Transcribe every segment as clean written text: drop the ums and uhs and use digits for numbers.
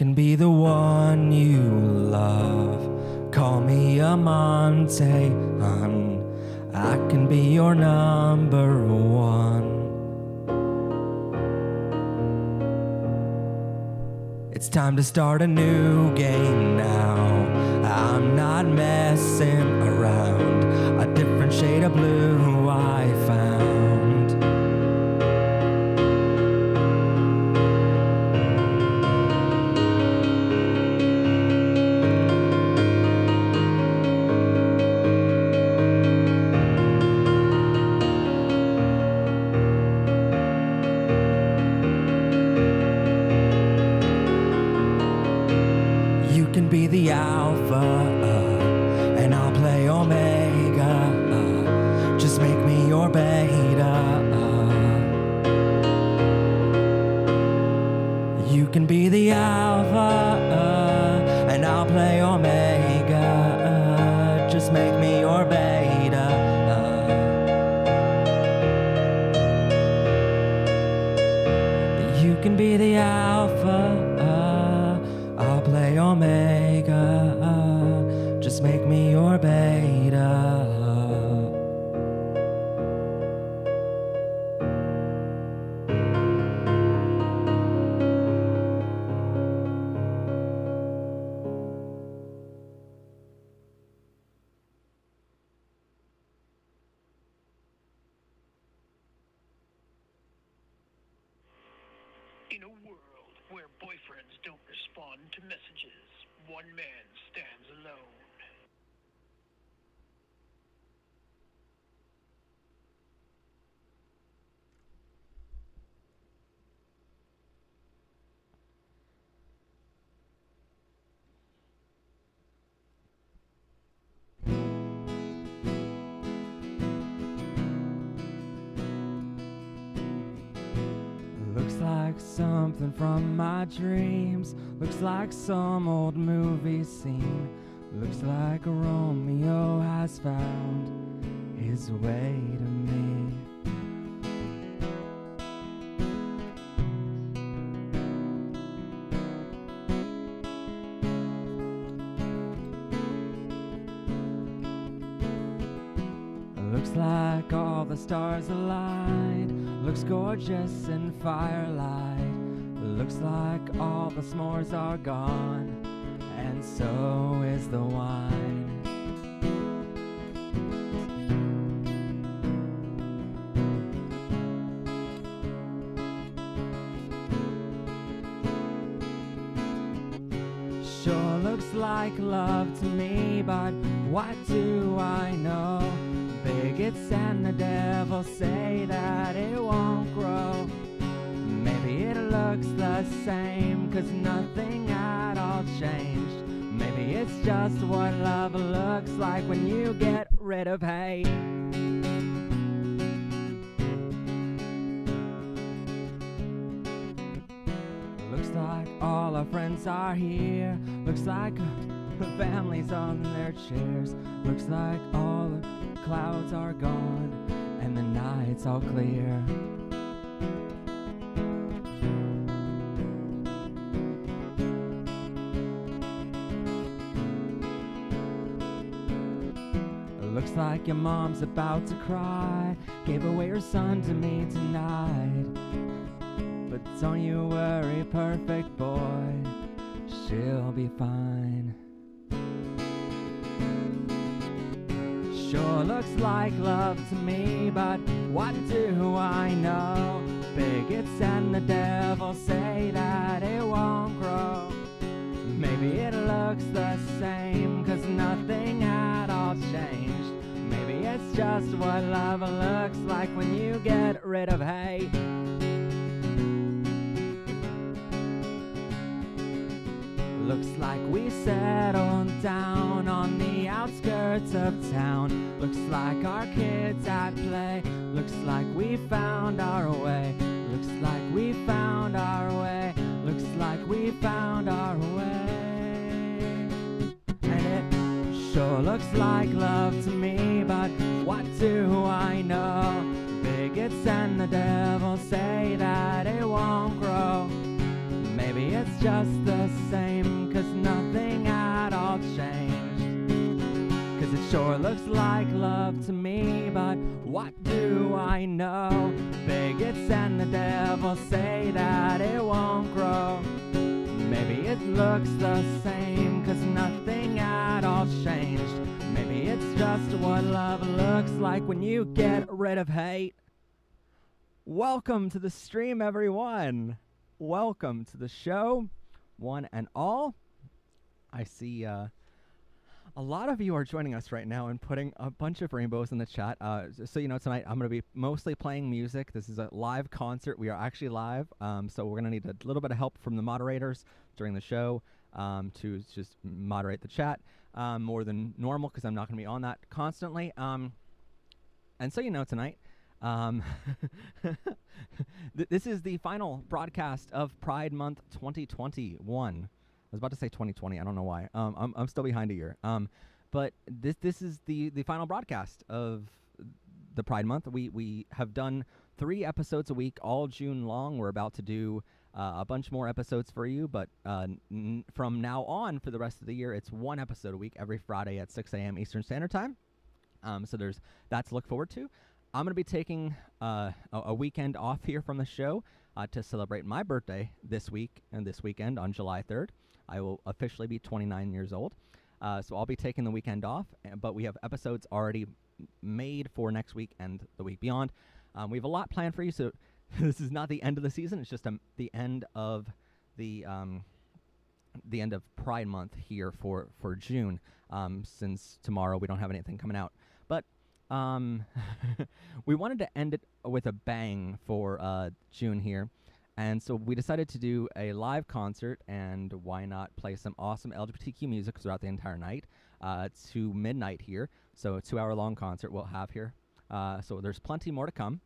can be the one you love. Call me Amante, hun. I can be your number one. It's time to start a new game now. I'm not messing around. A different shade of blue I found. You can be the alpha, and I'll play omega. Just make me your beta. You can be the alpha, and I'll play omega. Just make me your beta. You can be the alpha, I'll play omega. Just make me your beta. In a world where boyfriends don't respond to messages, one man stands alone. Looks like something from my dreams. Looks like some old movie scene. Looks like Romeo has found his way to me. Looks like all the stars aligned. Looks gorgeous in firelight. Looks like all the s'mores are gone, and so is the wine. Sure looks like love to me, but what do I know? Bigots and the devil say that it won't grow. Maybe it looks the same, 'cause nothing at all changed. Maybe it's just what love looks like when you get rid of hate. Looks like all our friends are here. Looks like the families on their chairs. Looks like all the clouds are gone and the night's all clear. Looks like your mom's about to cry. Gave away her son to me tonight. But don't you worry, perfect boy, she'll be fine. Sure looks like love to me, but what do I know? Bigots and the devil say that it won't grow. Maybe it looks the same, 'cause nothing at all changed. Maybe it's just what love looks like when you get rid of hate. Looks like we settled down on the outskirts of town. Looks like our kids at play. Looks like we found our way. Looks like we found our way. Looks like we found our way. And it sure looks like love to me, but what do I know? Bigots and the devil say that it won't grow. Maybe maybe it's just the same, 'cause nothing at all changed. 'Cause it sure looks like love to me, but what do I know? Bigots and the devil say that it won't grow. Maybe it looks the same, 'cause nothing at all changed. Maybe it's just what love looks like when you get rid of hate. Welcome to the stream, everyone. Welcome to the show, one and all. I see a lot of you are joining us right now and putting a bunch of rainbows in the chat. So you know, tonight I'm going to be mostly playing music. This is a live concert. We are actually live, so we're going to need a little bit of help from the moderators during the show to just moderate the chat more than normal, because I'm not going to be on that constantly. And so you know, tonight this is the final broadcast of Pride Month 2021. I was about to say 2020. I don't know why. I'm still behind a year. But this is the final broadcast of the Pride Month. We have done 3 episodes a week all June long. We're about to do a bunch more episodes for you, but from now on for the rest of the year, it's 1 episode a week every Friday at 6 a.m. Eastern Standard Time. So there's that to look forward to. I'm going to be taking a weekend off here from the show to celebrate my birthday this week and this weekend on July 3rd. I will officially be 29 years old. So I'll be taking the weekend off, but we have episodes already made for next week and the week beyond. We have a lot planned for you, so this is not the end of the season. It's just the end of the end of Pride Month here for June, since tomorrow we don't have anything coming out. But we wanted to end it with a bang for June here, and so we decided to do a live concert, and why not play some awesome LGBTQ music throughout the entire night to midnight here. So a 2-hour-long concert we'll have here. So there's plenty more to come.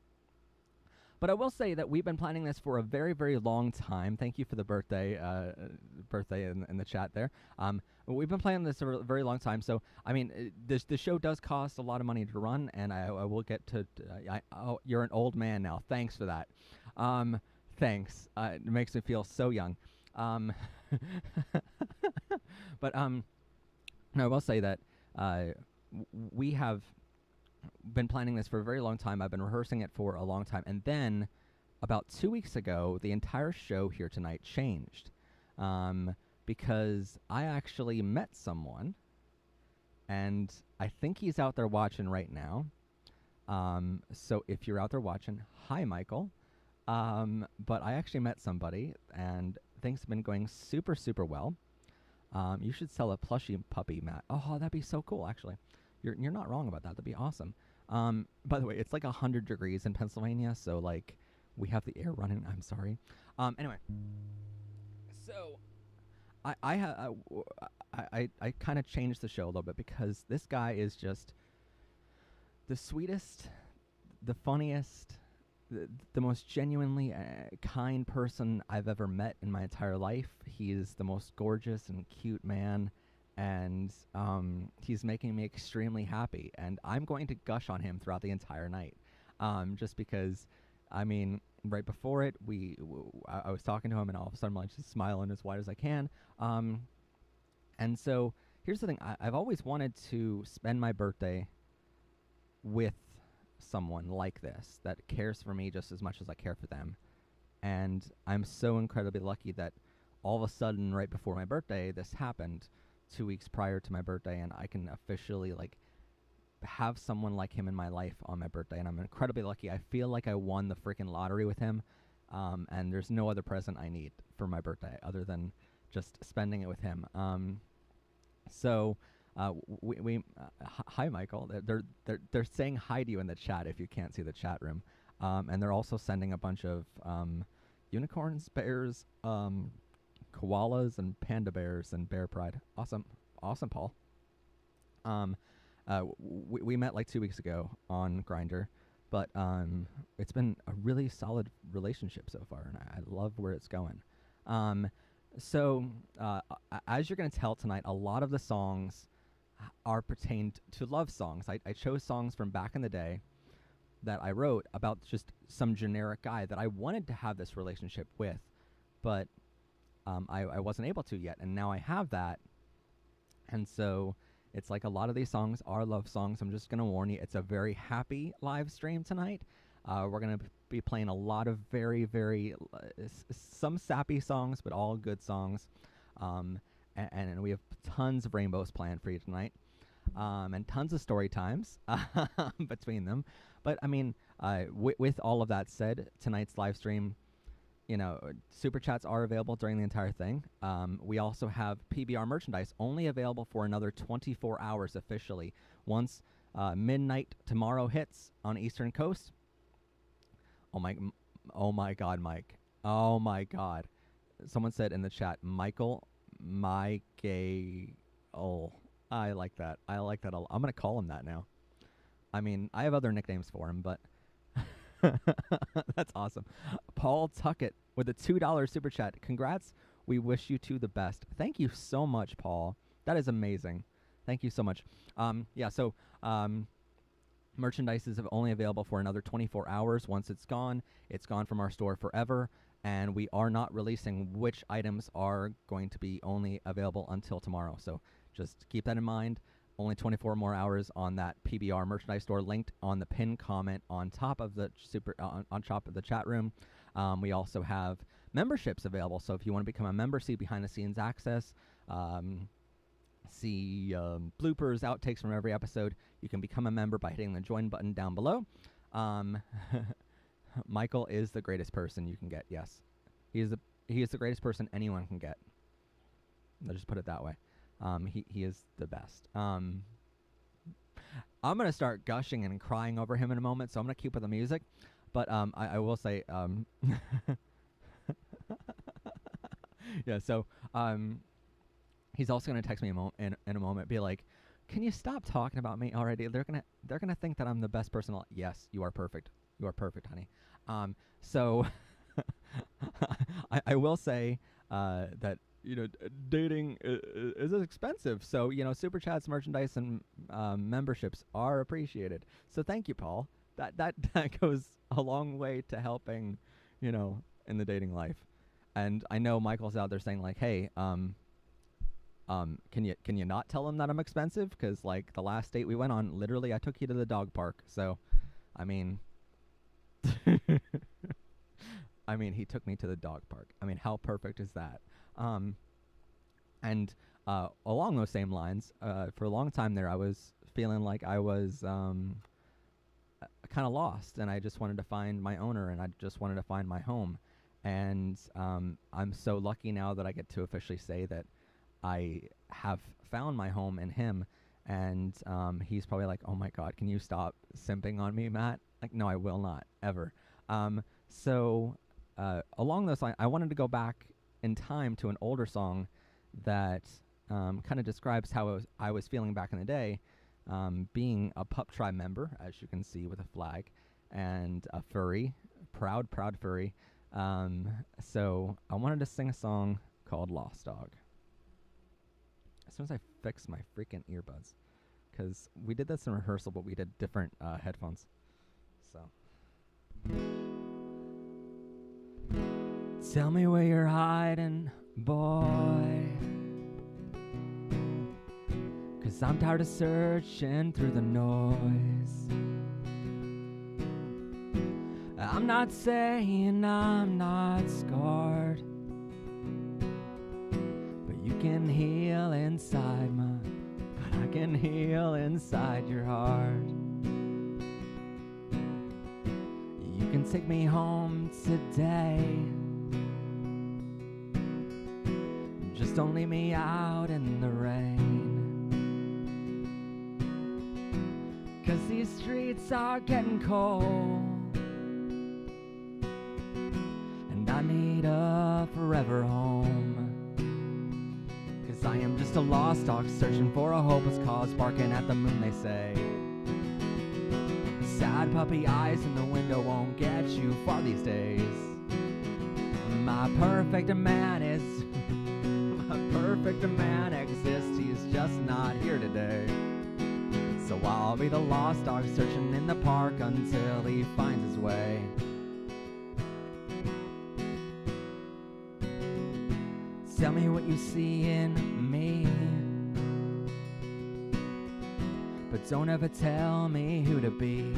But I will say that we've been planning this for a very, very long time. Thank you for the birthday in the chat there. We've been planning this for a very long time. So, I mean, the show does cost a lot of money to run, and I will get to... oh, you're an old man now. Thanks for that. Thanks. It makes me feel so young. But no, I will say that we have been planning this for a very long time. I've been rehearsing it for a long time, and then about 2 weeks ago the entire show here tonight changed because I actually met someone, and I think he's out there watching right now. So if you're out there watching, hi Michael. But I actually met somebody, and things have been going super, super well. You should sell a plushie puppy, Matt. Oh, that'd be so cool, actually. You're not wrong about that. That'd be awesome. By the way, it's like 100 degrees in Pennsylvania, so like we have the air running. I'm sorry. Anyway, so I kind of changed the show a little bit because this guy is just the sweetest, the funniest, the most genuinely kind person I've ever met in my entire life. He is the most gorgeous and cute man, and he's making me extremely happy, and I'm going to gush on him throughout the entire night, just because, I mean, right before it, I was talking to him, and all of a sudden I'm just smiling as wide as I can, and so here's the thing. I've always wanted to spend my birthday with someone like this that cares for me just as much as I care for them, and I'm so incredibly lucky that all of a sudden right before my birthday this happened 2 weeks prior to my birthday, and I can officially like have someone like him in my life on my birthday, and I'm incredibly lucky. I feel like I won the freaking lottery with him, and there's no other present I need for my birthday other than just spending it with him. So hi Michael. They're saying hi to you in the chat if you can't see the chat room, and they're also sending a bunch of unicorns, bears, koalas, and panda bears, and bear pride. Awesome, Paul. We met like 2 weeks ago on Grindr, but it's been a really solid relationship so far, and I love where it's going. So as you're going to tell tonight, a lot of the songs are pertained to love songs. I chose songs from back in the day that I wrote about just some generic guy that I wanted to have this relationship with, but I wasn't able to yet, and now I have that. And so it's like a lot of these songs are love songs. I'm just going to warn you, it's a very happy live stream tonight. We're going to be playing a lot of very, some sappy songs, but all good songs. And we have tons of rainbows planned for you tonight. And tons of story times between them. But I mean, with all of that said, tonight's live stream, super chats are available during the entire thing. We also have PBR merchandise only available for another 24 hours officially. Once midnight tomorrow hits on Eastern Coast. Oh my God, Mike. Oh my God. Someone said in the chat, Michael, my gay. Oh, I like that. I like that a lot. I'm going to call him that now. I mean, I have other nicknames for him, but that's awesome. Paul Tuckett with a $2 super chat. Congrats. We wish you two the best. Thank you so much, Paul. That is amazing. Thank you so much. So merchandise is only available for another 24 hours. Once it's gone from our store forever. And we are not releasing which items are going to be only available until tomorrow. So just keep that in mind. Only 24 more hours on that PBR merchandise store, linked on the pinned comment on top of the on top of the chat room. We also have memberships available. So if you want to become a member, see behind the scenes access, see bloopers, outtakes from every episode, you can become a member by hitting the join button down below. Michael is the greatest person you can get. Yes, he is the greatest person anyone can get. Let's just put it that way. He is the best. I'm gonna start gushing and crying over him in a moment, so I'm gonna keep with the music. But I will say, yeah. So he's also gonna text me in a moment, be like, "Can you stop talking about me already? They're gonna think that I'm the best person." Yes, you are perfect. You are perfect, honey. So I will say that. Dating is expensive. So, super chats, merchandise, and memberships are appreciated. So thank you, Paul. That goes a long way to helping, in the dating life. And I know Michael's out there saying like, hey, can you not tell him that I'm expensive? Because like the last date we went on, literally I took you to the dog park. So, I mean, he took me to the dog park. I mean, how perfect is that? And along those same lines, for a long time there, I was feeling like I was kind of lost, and I just wanted to find my owner, and I just wanted to find my home. And I'm so lucky now that I get to officially say that I have found my home in him. And he's probably like, oh my God, can you stop simping on me, Matt? Like, no, I will not, ever. So along those lines, I wanted to go back in time to an older song that kind of describes how I was feeling back in the day, being a Pup Tribe member, as you can see with a flag, and a furry, proud furry. So I wanted to sing a song called Lost Dog. As soon as I fix my freaking earbuds, because we did this in rehearsal, but we did different headphones. So. Tell me where you're hiding, boy, 'cause I'm tired of searching through the noise. I'm not saying I'm not scarred, but you can heal inside but I can heal inside your heart. You can take me home today, just don't leave me out in the rain, 'cause these streets are getting cold, and I need a forever home. 'Cause I am just a lost dog searching for a hopeless cause, barking at the moon, they say. Sad puppy eyes in the window won't get you far these days. My perfect man exists, he's just not here today. So I'll be the lost dog searching in the park until he finds his way. Tell me what you see in me, but don't ever tell me who to be.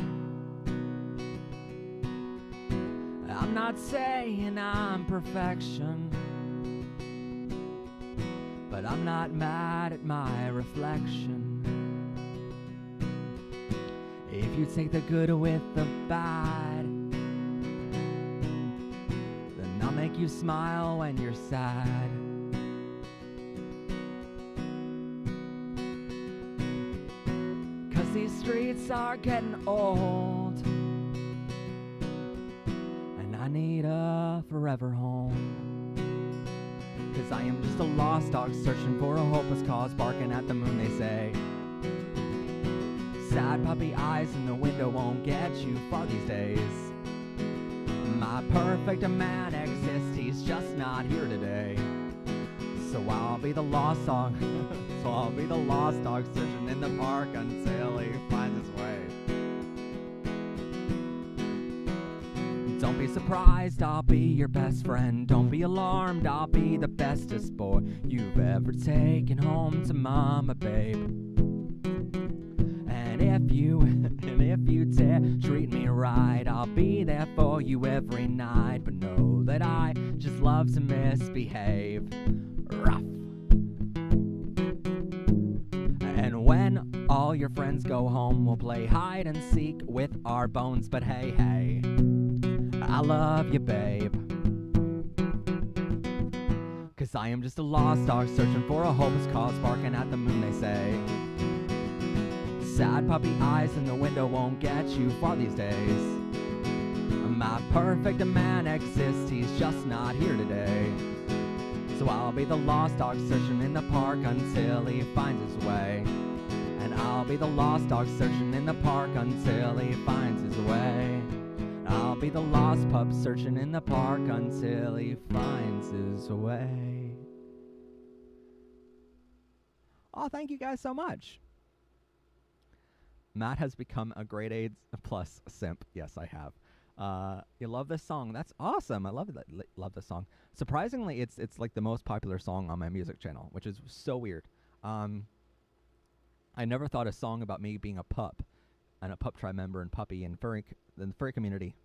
I'm not saying I'm perfection, but I'm not mad at my reflection. If you take the good with the bad, then I'll make you smile when you're sad. 'Cause these streets are getting old, and I need a forever home. 'Cause I am just a lost dog searching for a hopeless cause, barking at the moon, they say. Sad puppy eyes in the window won't get you far these days. My perfect man exists, he's just not here today. So I'll be the lost dog, so I'll be the lost dog searching in the park until he finds his way. Don't be surprised, I'll be your best friend. Don't be alarmed, I'll be the bestest boy you've ever taken home to mama, babe. And if you dare treat me right, I'll be there for you every night. But know that I just love to misbehave. Rough. And when all your friends go home, we'll play hide and seek with our bones. But hey, hey, I love you, babe. 'Cause I am just a lost dog searching for a hopeless cause, barking at the moon, they say. Sad puppy eyes in the window won't get you far these days. My perfect man exists, he's just not here today. So I'll be the lost dog searching in the park until he finds his way. And I'll be the lost dog searching in the park until he finds his way. I'll be the lost pup searching in the park until he finds his way. Oh, thank you guys so much. Matt has become a grade A plus simp. Yes, I have. You love this song. That's awesome. I love love this song. Surprisingly, it's like the most popular song on my music channel, which is so weird. I never thought a song about me being a pup and a pup tribe member and puppy and furry in the furry community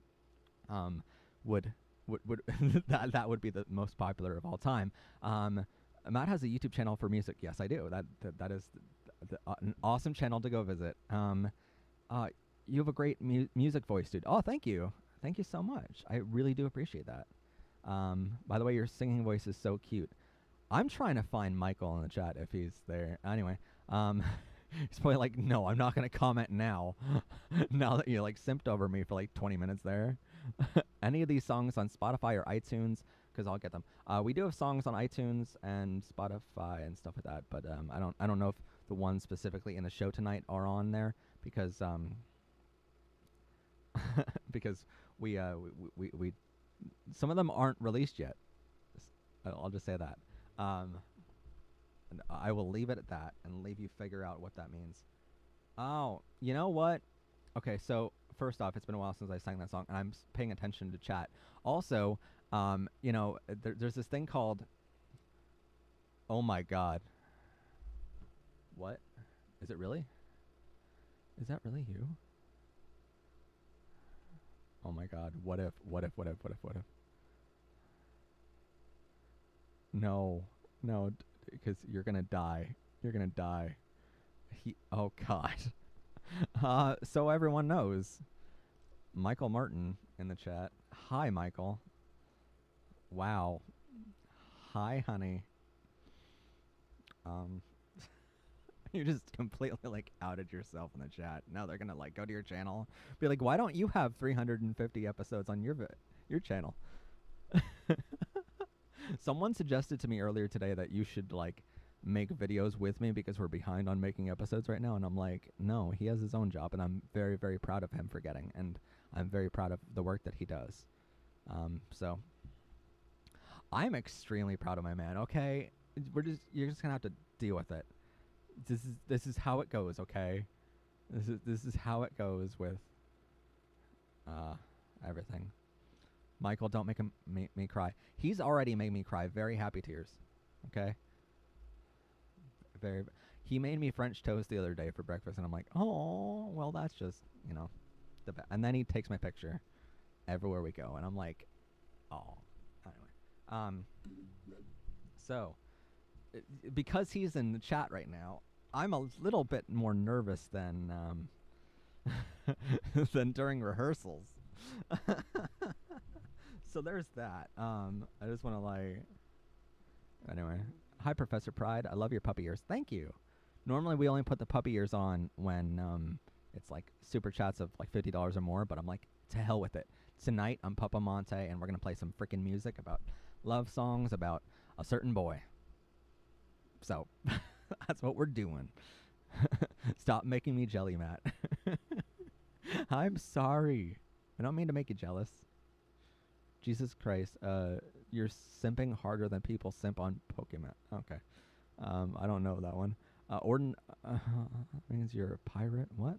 would that would be the most popular of all time. Matt has a YouTube channel for music. Yes, I do. That is an awesome channel to go visit. You have a great music voice, dude. Oh, thank you. Thank you so much. I really do appreciate that. By the way, your singing voice is so cute. I'm trying to find Michael in the chat if he's there. Anyway, he's probably like, no, I'm not going to comment now. Now that you like simped over me for like 20 minutes there. Any of these songs on Spotify or iTunes, because I'll get them. We do have songs on iTunes and Spotify and stuff like that, but I don't know if the ones specifically in the show tonight are on there because because we some of them aren't released yet. I'll just say that. And I will leave it at that and leave you figure out what that means. Oh, you know what? Okay, so first off, it's been a while since I sang that song, and I'm paying attention to chat. Also, there's this thing called, oh my god. What? Is it really? Is that really you? Oh my god. What if? No, because you're gonna die. You're gonna die. Oh god. So everyone knows, Michael Martin in the chat. Hi, Michael. Wow. Hi, honey. You just completely like outed yourself in the chat. Now they're gonna like go to your channel, be like, why don't you have 350 episodes on your channel? Someone suggested to me earlier today that you should like make videos with me because we're behind on making episodes right now, and I'm like, no, he has his own job, and I'm very, very proud of him for getting, and I'm very proud of the work that he does. So I'm extremely proud of my man. Okay, you're just gonna have to deal with it. This is how it goes. Okay, this is how it goes with everything. Michael, don't make me cry. He's already made me cry. Very happy tears. Okay. Very. He made me French toast the other day for breakfast, and I'm like, oh, well, that's just, and then he takes my picture everywhere we go, and I'm like, oh. Anyway, so because he's in the chat right now, I'm a little bit more nervous than than during rehearsals. So there's that. I just want to anyway. Hi, Professor Pride. I love your puppy ears. Thank you. Normally we only put the puppy ears on when it's like super chats of like $50 or more, but I'm like, to hell with it. Tonight I'm Papa Amante, and we're gonna play some freaking music about love songs about a certain boy. So that's what we're doing. Stop making me jelly, Matt. I'm sorry. I don't mean to make you jealous. Jesus Christ, you're simping harder than people simp on Pokemon. Okay. I don't know that one. Orden means you're a pirate. What?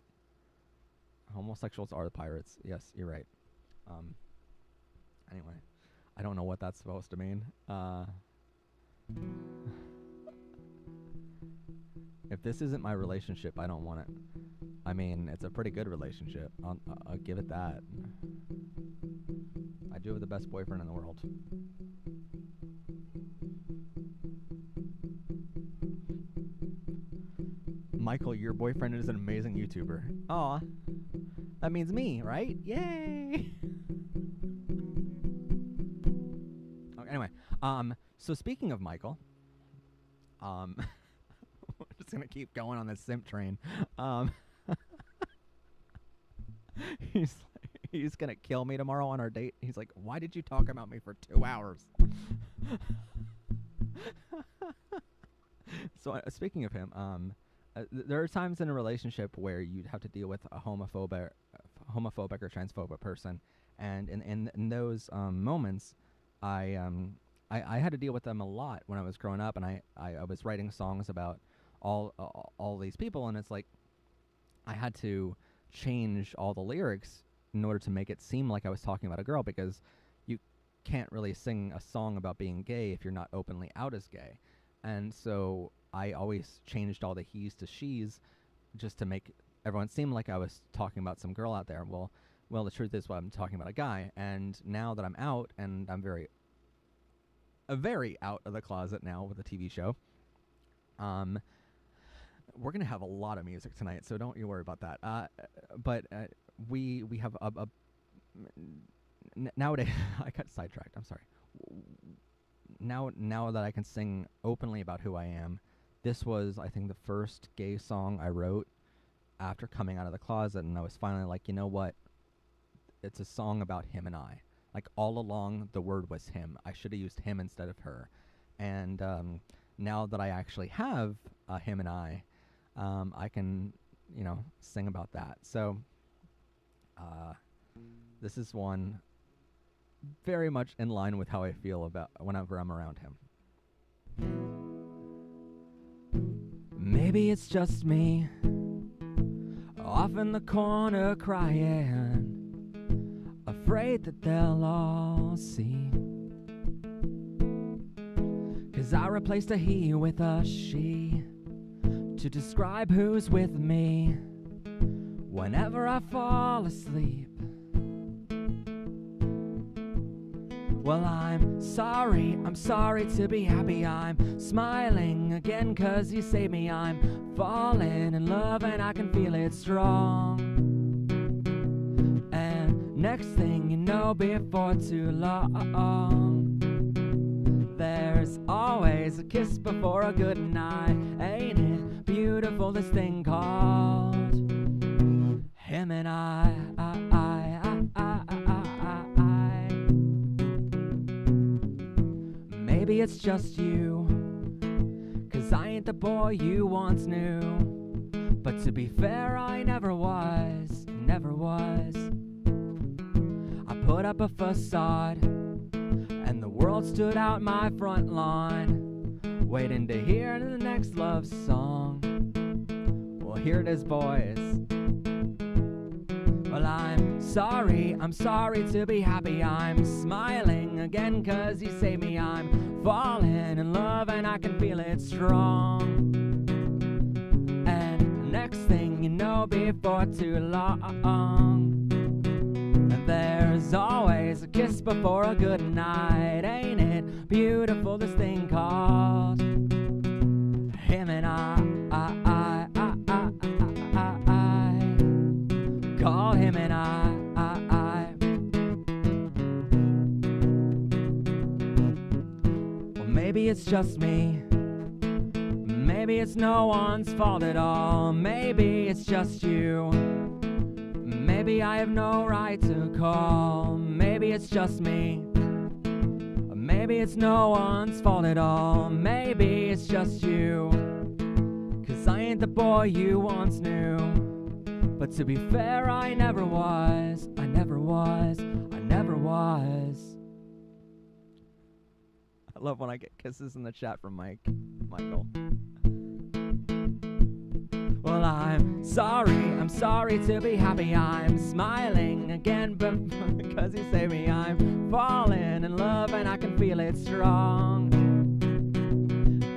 Homosexuals are the pirates. Yes, you're right. Anyway, I don't know what that's supposed to mean. If this isn't my relationship, I don't want it. I mean, it's a pretty good relationship. I'll give it that. I do have the best boyfriend in the world. Michael, your boyfriend is an amazing YouTuber. Aw. That means me, right? Yay! Okay, anyway, so speaking of Michael, we're just gonna keep going on this simp train. He's gonna kill me tomorrow on our date. He's like, why did you talk about me for 2 hours? So speaking of him, there are times in a relationship where you'd have to deal with a homophobic or transphobic person, and in those moments, I had to deal with them a lot when I was growing up, and I was writing songs about all these people, and it's like I had to change all the lyrics in order to make it seem like I was talking about a girl, because you can't really sing a song about being gay if you're not openly out as gay. And so I always changed all the he's to she's just to make everyone seem like I was talking about some girl out there. Well, the truth is, I'm talking about a guy. And now that I'm out, and I'm very out of the closet now with the TV show, we're gonna have a lot of music tonight, so don't you worry about that. But we have a nowadays. I got sidetracked. I'm sorry. Now that I can sing openly about who I am, this was, I think, the first gay song I wrote after coming out of the closet, and I was finally like, you know what? It's a song about him and I. Like, all along, the word was him. I should have used him instead of her. And now that I actually have him and I can, sing about that. So this is one very much in line with how I feel about whenever I'm around him. Maybe it's just me, off in the corner crying, afraid that they'll all see. 'Cause I replaced a he with a she to describe who's with me whenever I fall asleep. Well, I'm sorry to be happy. I'm smiling again 'cause you saved me. I'm falling in love and I can feel it strong. And next thing you know, before too long, there's always a kiss before a good night. Ain't it beautiful, this thing called him and I. Maybe it's just you, 'cause I ain't the boy you once knew. But to be fair, I never was. I put up a facade, and the world stood out my front lawn, waiting to hear the next love song. Well, here it is, boys. Well, I'm sorry to be happy. I'm smiling again 'cause you saved me. I'm falling in love and I can feel it strong. And next thing you know, before too long, there's always a kiss before a good night. Ain't it beautiful, this thing called him and I called him and I. Well, maybe it's just me. Maybe it's no one's fault at all. Maybe it's just you. Maybe I have no right to call. Maybe it's just me. Maybe it's no one's fault at all. Maybe it's just you. 'Cause I ain't the boy you once knew. But to be fair, I never was. I never was. I never was. I love when I get kisses in the chat from Michael. Well, I'm sorry to be happy. I'm smiling again, but because you saved me, I'm falling in love and I can feel it strong.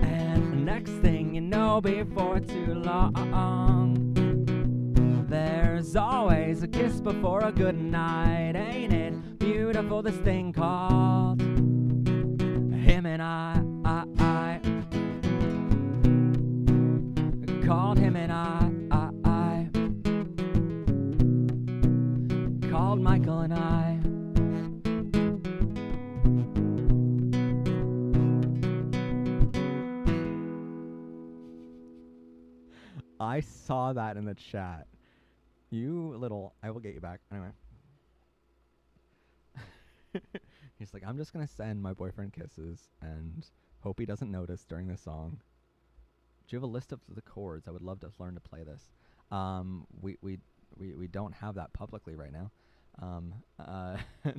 And next thing you know, before too long, there's always a kiss before a good night. Ain't it beautiful, this thing called him and I called him and I called Michael and I. I saw that in the chat. You little, I will get you back. Anyway. He's like, I'm just going to send my boyfriend kisses and hope he doesn't notice during this song. Do you have a list of the chords? I would love to learn to play this. We don't have that publicly right now.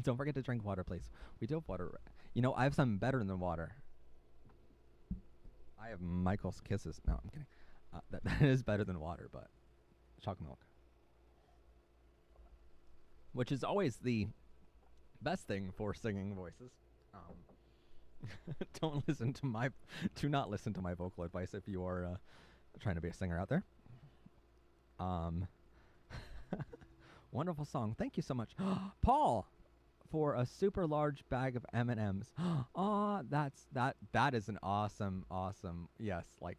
Don't forget to drink water, please. We do have water. You know, I have something better than water. I have Michael's kisses. No, I'm kidding. That is better than water, but chocolate milk. Which is always the best thing for singing voices. Do not listen to my vocal advice if you are trying to be a singer out there. Wonderful song. Thank you so much, Paul, for a super large bag of M&Ms. Oh, that is an awesome. Yes, like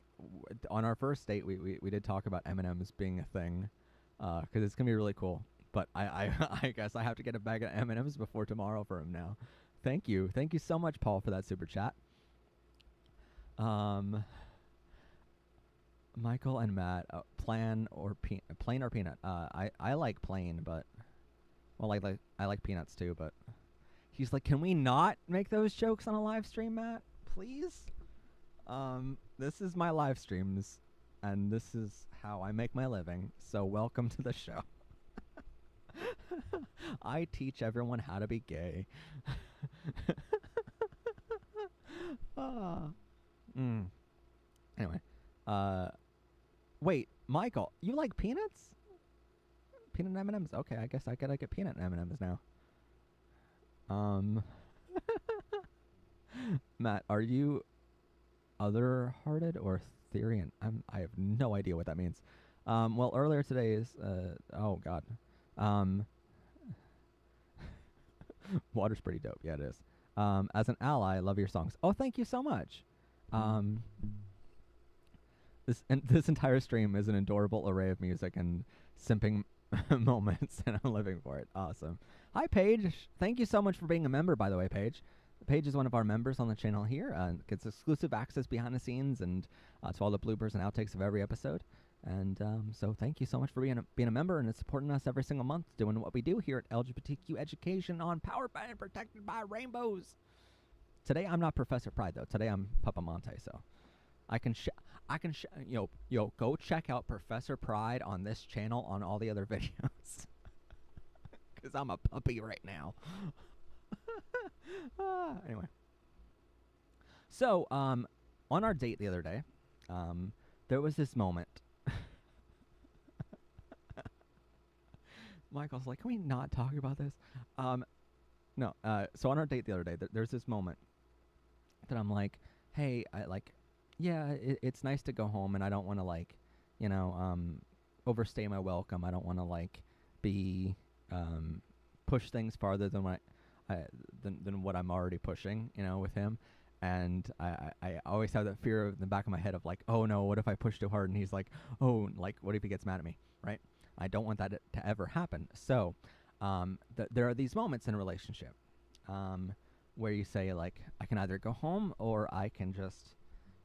on our first date, we did talk about M&Ms being a thing, because it's gonna be really cool. But I guess I have to get a bag of M&Ms before tomorrow for him now. Thank you so much, Paul, for that super chat. Michael and Matt, plain or peanut. I like plain, but well, I like peanuts too. But he's like, can we not make those jokes on a live stream, Matt? Please. This is my live streams, and this is how I make my living. So welcome to the show. I teach everyone how to be gay. Anyway, wait, Michael, you like peanuts? Peanut M&Ms. Okay, I guess I gotta get peanut M&Ms now. Matt, are you other-hearted or Therian? I have no idea what that means. Well, earlier today is oh god. Water's pretty dope. Yeah, it is. As an ally, I love your songs. Oh, thank you so much. This entire stream is an adorable array of music and simping moments, and I'm living for it. Awesome. Hi, Paige. Thank you so much for being a member, by the way, Paige. Paige is one of our members on the channel here. Gets exclusive access behind the scenes and to all the bloopers and outtakes of every episode. And so thank you so much for being a member and supporting us every single month, doing what we do here at LGBTQ Education on Powered by and Protected by Rainbows. Today I'm not Professor Pride though. Today I'm Amante. So go check out Professor Pride on this channel on all the other videos. Because I'm a puppy right now. Anyway. So on our date the other day, there was this moment. Michael's like, can we not talk about this? No. So on our date the other day, there's this moment that I'm like, hey, I like, yeah, it's nice to go home, and I don't want to like, you know, overstay my welcome. I don't want to like be push things farther than than what I'm already pushing, you know, with him. And I always have that fear in the back of my head of like, oh no, what if I push too hard and he's like, oh, like what if he gets mad at me, right? I don't want that to ever happen. So there are these moments in a relationship where you say like, I can either go home or I can just,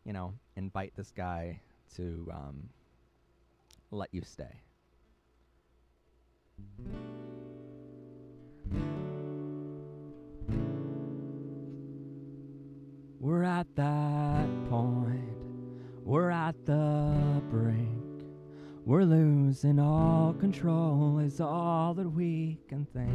you know, invite this guy to let you stay. We're at that point, we're at the brink, we're losing all control is all that we can think.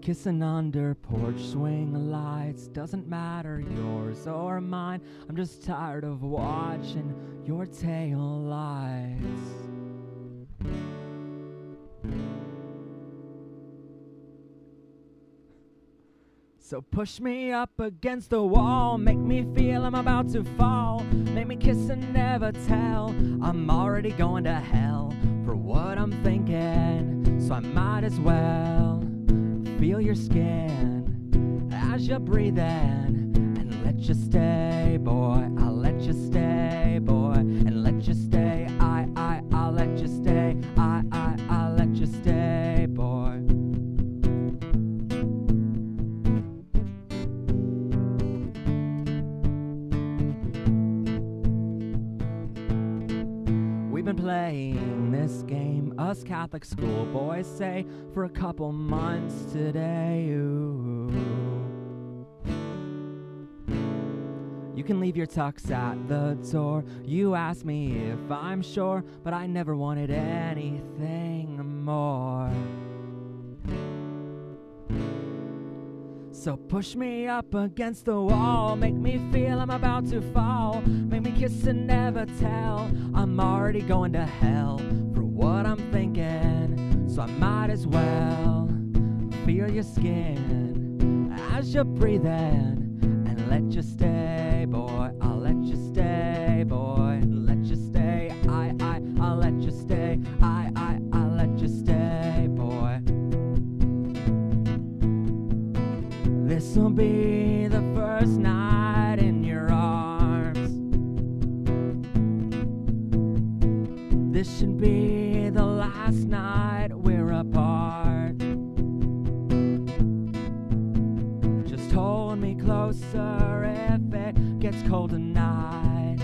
Kissing under porch swing lights, doesn't matter yours or mine, I'm just tired of watching your tail lights. So push me up against the wall, make me feel I'm about to fall, make me kiss and never tell, I'm already going to hell for what I'm thinking, so I might as well feel your skin as you're breathing, and let you stay, boy, I'll let you stay, boy, and let you stay, I'll let you stay, I'll let you stay, boy. We've been playing this game, us Catholic school boys say, for a couple months today. Ooh. You can leave your tux at the door. You ask me if I'm sure, but I never wanted anything more. So push me up against the wall, make me feel I'm about to fall, make me kiss and never tell, I'm already going to hell for what I'm thinking, so I might as well feel your skin as you're breathing, and let you stay, boy, I'll let you stay, boy, let you stay, I'll let you stay, I'll let you stay, boy. This'll be the first night in your arms. This should be the last night we're apart. Just hold me closer if it gets cold tonight.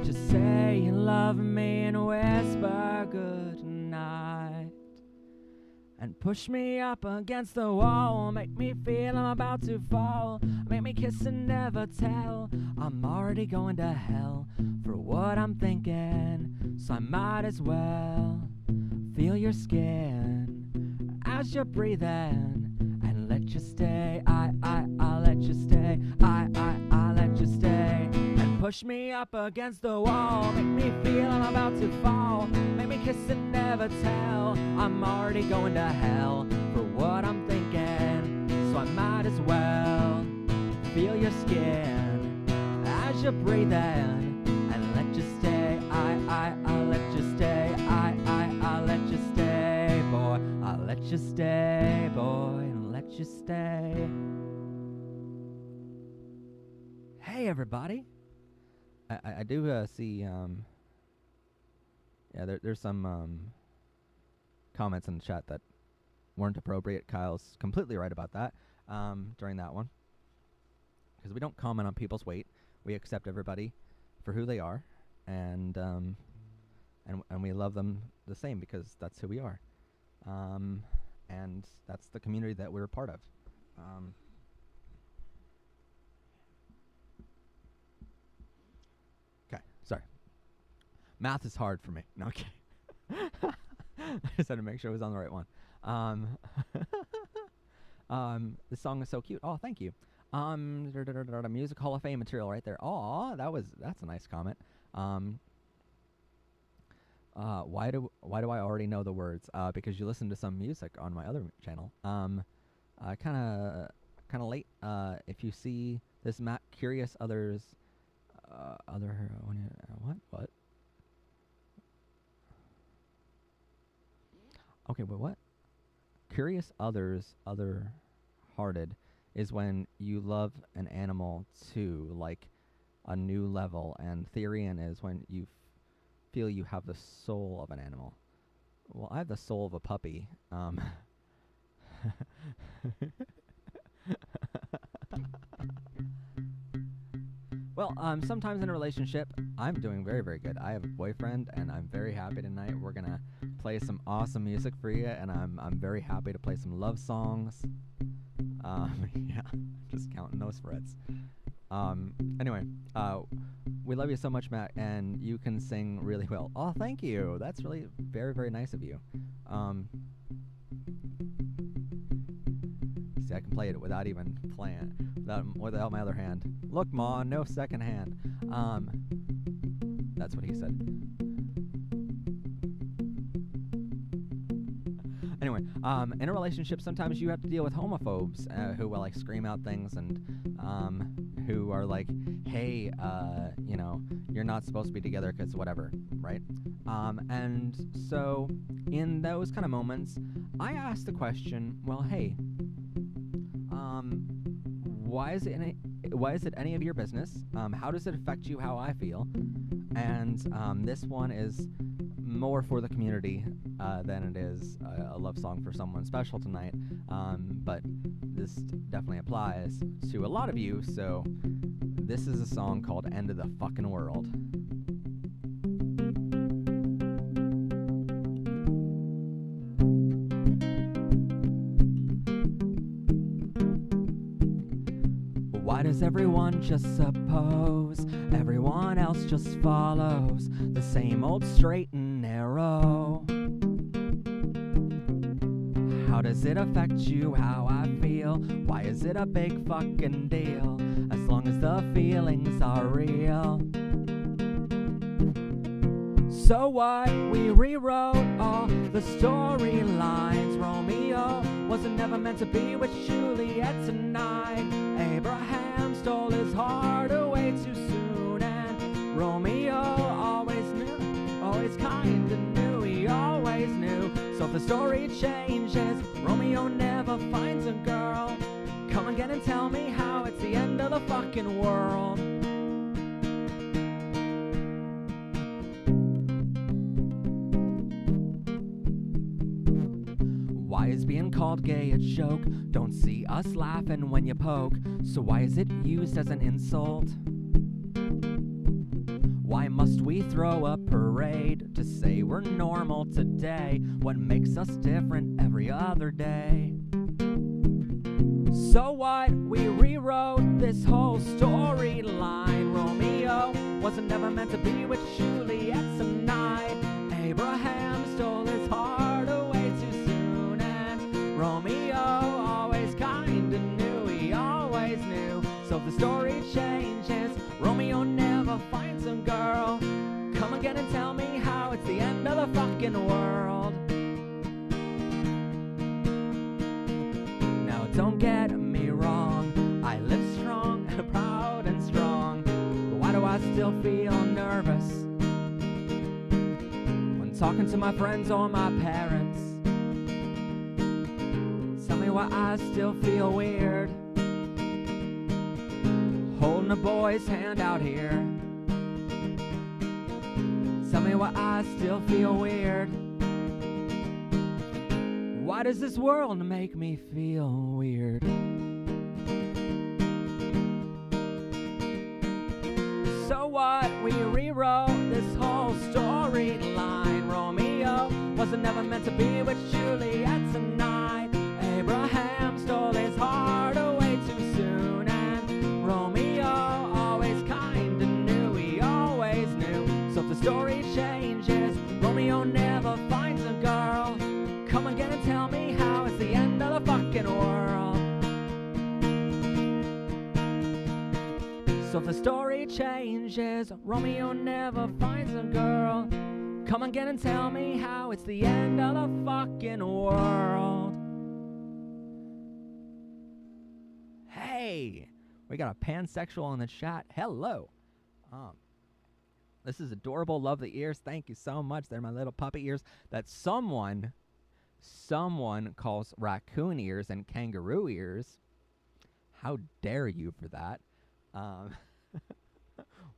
Just say you love me and whisper good night. And push me up against the wall, make me feel I'm about to fall, make me kiss and never tell, I'm already going to hell for what I'm thinking, so I might as well feel your skin as you're breathing, and let you stay, I'll let you stay, I'll let you stay, and push me up against the wall, make me feel I'm about to fall, make me kiss and never tell, I'm already going to hell for what I'm thinking, so I might as well feel your skin as you're breathing, and let you stay, I'll let you stay, I'll let you stay, boy, I'll let you stay, boy, and let you stay. Hey everybody, I do see yeah, there's some comments in the chat that weren't appropriate. Kyle's completely right about that during that one, because we don't comment on people's weight. We accept everybody for who they are, and we love them the same because that's who we are, and that's the community that we're a part of. Okay, sorry. Math is hard for me. No, okay. I just had to make sure I was on the right one. The song is so cute. Oh, thank you. Music Hall of Fame material right there. Oh, that's a nice comment. why do I already know the words? Because you listen to some music on my other channel. Kind of late. If you see this Curious Others, what? Okay, but what? Curious Others, Other Hearted, is when you love an animal to like a new level, and Therian is when you feel you have the soul of an animal. Well, I have the soul of a puppy. Well, sometimes in a relationship, I'm doing very, very good. I have a boyfriend, and I'm very happy tonight. We're gonna play some awesome music for you, and I'm very happy to play some love songs. Yeah, just counting those frets. Anyway, we love you so much, Matt, and you can sing really well. Oh, thank you. That's really very, very nice of you. See, I can play it without even playing it, without my other hand. Look, Ma, no second hand. That's what he said. Anyway, in a relationship, sometimes you have to deal with homophobes who will like scream out things and who are like, hey, you know, you're not supposed to be together because whatever, right? And so in those kind of moments, I ask the question, well, hey, why is it any of your business? How does it affect you how I feel? And this one is more for the community than it is a love song for someone special tonight. But this definitely applies to a lot of you, so this is a song called End of the Fucking World. Why does everyone just suppose everyone else just follows the same old straight and narrow? How does it affect you how I feel? Why is it a big fucking deal as long as the feelings are real? So what? We rewrote all the storylines. Romeo wasn't never meant to be with Juliet tonight. Abraham stole his heart away too soon, and Romeo always knew, always kinda knew, he always knew. So if the story changes, Romeo never finds a girl. Come again and tell me how it's the end of the fucking world. Why is being called gay a joke? Don't see us laughing when you poke. So why is it used as an insult? Why must we throw a parade to say we're normal today? What makes us different every other day? So what? We rewrote this whole storyline. Romeo wasn't never meant to be with Juliet tonight. Abraham stole his heart away too soon, and Romeo always kinda knew, he always knew. So if the story changes, Romeo never finds a girl. Come again and tell me how it's the end of the fucking world. Now don't get me wrong, I live strong, proud and strong. But why do I still feel nervous when talking to my friends or my parents? Tell me why I still feel weird holding a boy's hand out here. Tell me why I still feel weird. Why does this world make me feel weird? So what? We rewrote this whole storyline. Romeo wasn't never meant to be with Juliet tonight. Abraham stole his heart away too soon, and Romeo always kinda knew, he always knew. So if the story changes, Romeo never finds a girl. Come again and tell me how it's the end of the fucking world. So if the story changes, Romeo never finds a girl. Come again and tell me how it's the end of the fucking world. Hey, we got a pansexual in the chat. Hello. This is adorable. Love the ears. Thank you so much. They're my little puppy ears that someone calls raccoon ears and kangaroo ears. How dare you for that?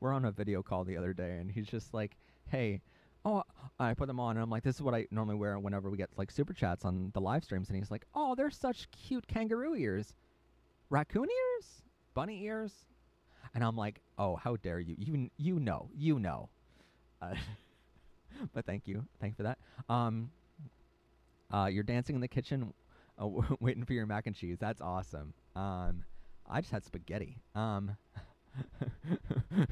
We're on a video call the other day, and he's just like, hey, I put them on, and I'm like, this is what I normally wear whenever we get like super chats on the live streams. And he's like, oh, they're such cute kangaroo ears. Raccoon ears? Bunny ears? And I'm like, oh, how dare you? You know. But thank you for that. You're dancing in the kitchen, waiting for your mac and cheese. That's awesome. I just had spaghetti.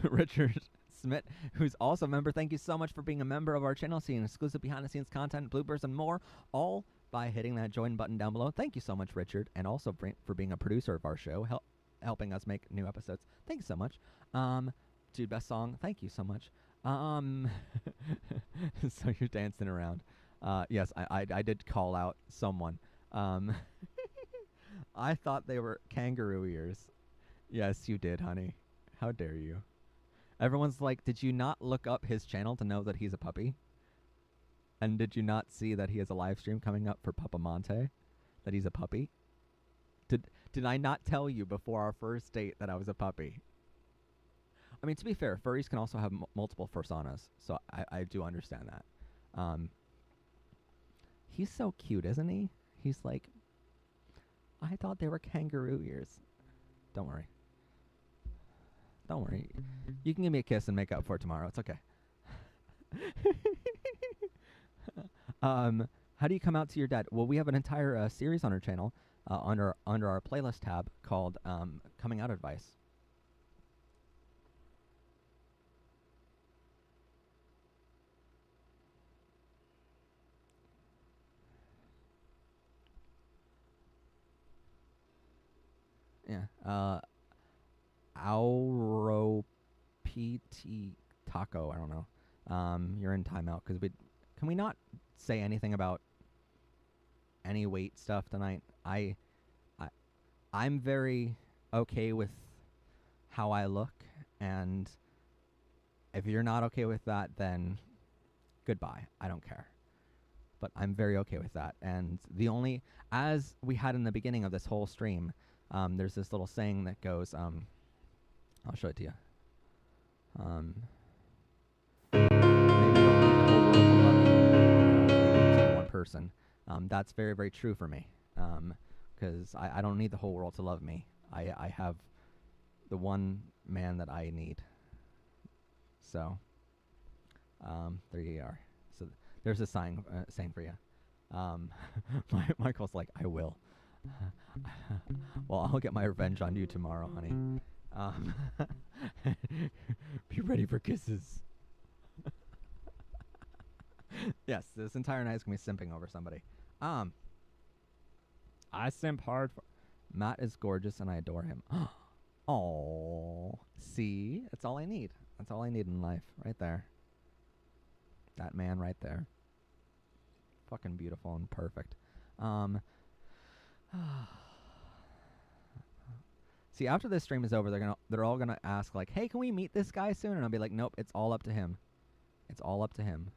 Richard Smith, who's also a member, thank you so much for being a member of our channel, seeing exclusive behind-the-scenes content, bloopers, and more, all by hitting that join button down below. Thank you so much, Richard, and also for being a producer of our show, helping us make new episodes. Thank you so much. Dude, best song. Thank you so much. So you're dancing around. Yes, I did call out someone. I thought they were kangaroo ears. Yes, you did, honey. How dare you? Everyone's like, did you not look up his channel to know that he's a puppy? And did you not see that he has a live stream coming up for Amante? That he's a puppy? Did I not tell you before our first date that I was a puppy? I mean, to be fair, furries can also have multiple personas, so I do understand that. He's so cute, isn't he? He's like, I thought they were kangaroo ears. Don't worry. Don't worry. You can give me a kiss and make up for it tomorrow. It's okay. How do you come out to your dad? Well, we have an entire series on our channel under our playlist tab called Coming Out Advice. Yeah. Auro PT Taco. I don't know. You're in timeout because can we not say anything about any weight stuff tonight? I'm very okay with how I look, and if you're not okay with that, then goodbye. I don't care. But I'm very okay with that. And as we had in the beginning of this whole stream, there's this little saying that goes, I'll show it to you. Maybe you don't need the whole world to love you. Only one person. That's very, very true for me. Because I don't need the whole world to love me. I have the one man that I need. So, there you are. So there's a saying for you. Michael's like, I will. Well, I'll get my revenge on you tomorrow, honey. Be ready for kisses. Yes, this entire night is going to be simping over somebody. I simp hard for... Matt is gorgeous and I adore him. Oh, see? That's all I need. That's all I need in life. Right there. That man right there. Fucking beautiful and perfect. See, after this stream is over, they're all gonna ask like, "Hey, can we meet this guy soon?" And I'll be like, "Nope, it's all up to him. It's all up to him.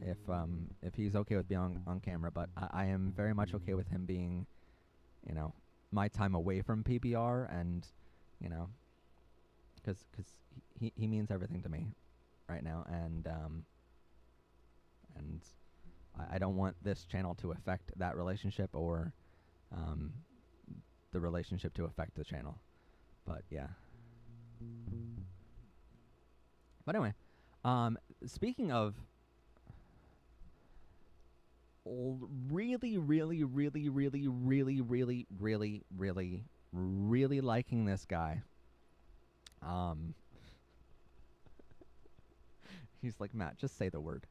If he's okay with being on camera, but I am very much okay with him being, you know, my time away from PBR, and you know, because he means everything to me right now, and I don't want this channel to affect that relationship or the relationship to affect the channel. But yeah. But anyway, speaking of really liking this guy, he's like, Matt, just say the word.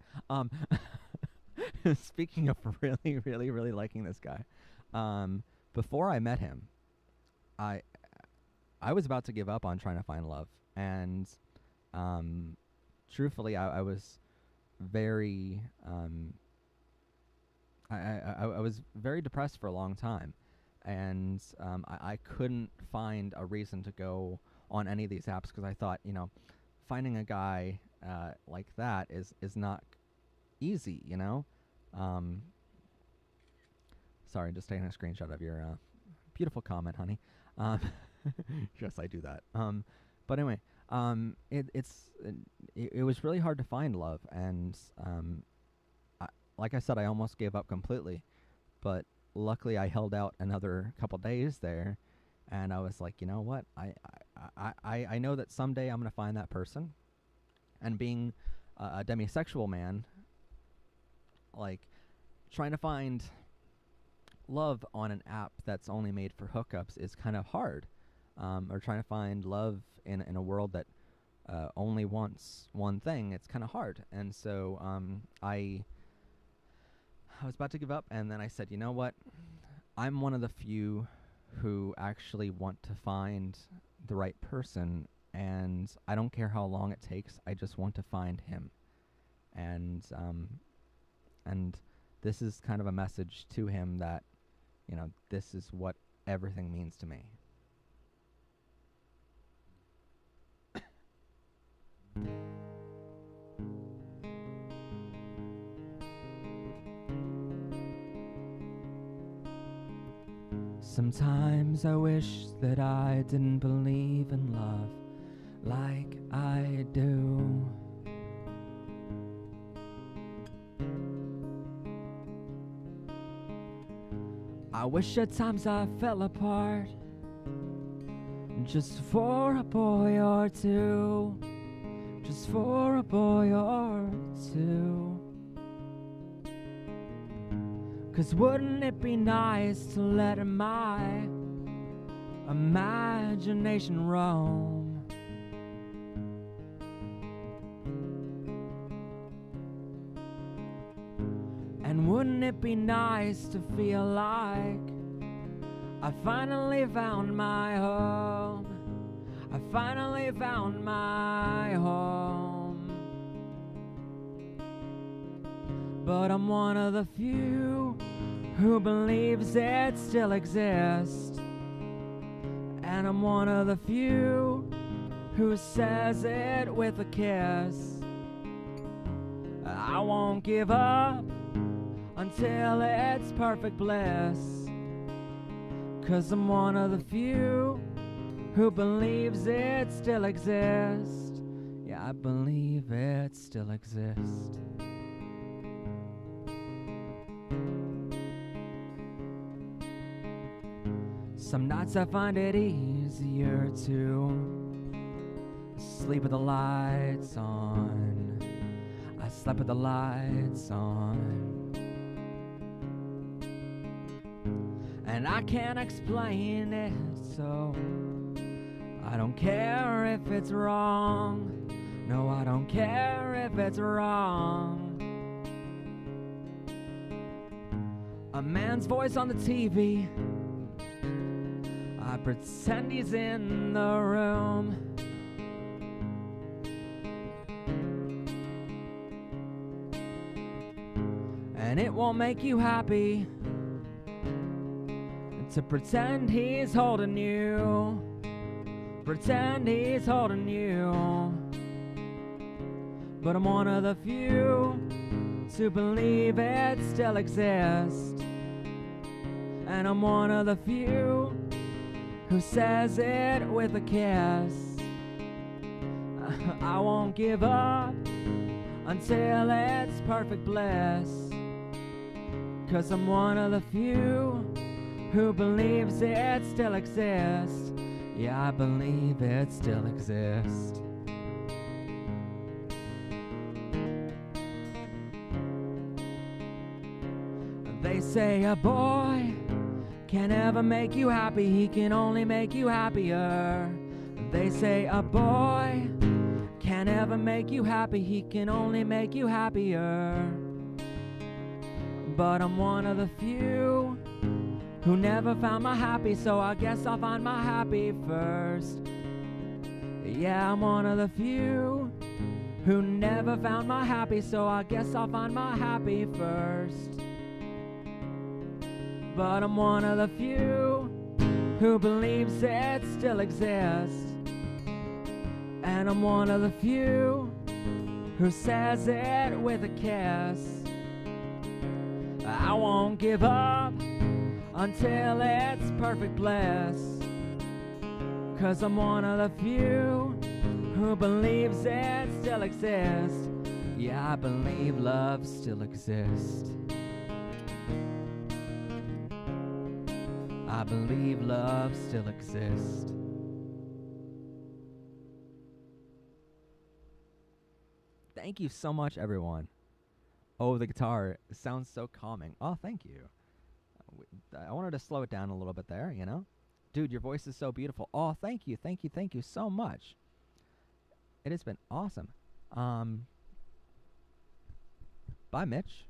Speaking of really liking this guy, before I met him, I was about to give up on trying to find love, and truthfully, I was very I was very depressed for a long time, and I couldn't find a reason to go on any of these apps because I thought, finding a guy like that is not easy, Um, sorry, just taking a screenshot of your beautiful comment, honey. Um, yes, I do that. But anyway, it was really hard to find love, and like I said, I almost gave up completely, but luckily I held out another couple days there, and I was like, you know what, I know that someday I'm gonna find that person, and being a demisexual man, like trying to find love on an app that's only made for hookups is kind of hard, or trying to find love in a world that only wants one thing. It's kind of hard, and so I was about to give up, and then I said, you know what? I'm one of the few who actually want to find the right person, and I don't care how long it takes. I just want to find him. And this is kind of a message to him that, this is what everything means to me. Sometimes I wish that I didn't believe in love like I do. I wish at times I fell apart just for a boy or two, just for a boy or two. 'Cause wouldn't it be nice to let my imagination roam? And wouldn't it be nice to feel like I finally found my home? I finally found my home. But I'm one of the few who believes it still exists, and I'm one of the few who says it with a kiss. I won't give up until it's perfect bliss, 'cause I'm one of the few who believes it still exists. Yeah, I believe it still exists. Some nights I find it easier to sleep with the lights on. I slept with the lights on, and I can't explain it, so I don't care if it's wrong. No, I don't care if it's wrong. A man's voice on the TV, I pretend he's in the room. And it won't make you happy to pretend he's holding you. Pretend he's holding you. But I'm one of the few to believe it still exists. And I'm one of the few who says it with a kiss. I won't give up until it's perfect bliss, 'cause I'm one of the few who believes it still exists. Yeah, I believe it still exists. They say a boy can't ever make you happy, he can only make you happier. They say a boy can't ever make you happy, he can only make you happier. But I'm one of the few who never found my happy, so I guess I'll find my happy first. Yeah, I'm one of the few who never found my happy, so I guess I'll find my happy first. But I'm one of the few who believes it still exists. And I'm one of the few who says it with a kiss. I won't give up until it's perfect bliss. 'Cause I'm one of the few who believes it still exists. Yeah, I believe love still exists. I believe love still exists. Thank you so much, everyone. Oh, the guitar sounds so calming. Oh, thank you. I wanted to slow it down a little bit there, you know? Dude, your voice is so beautiful. Oh, thank you so much. It has been awesome. Bye, Mitch.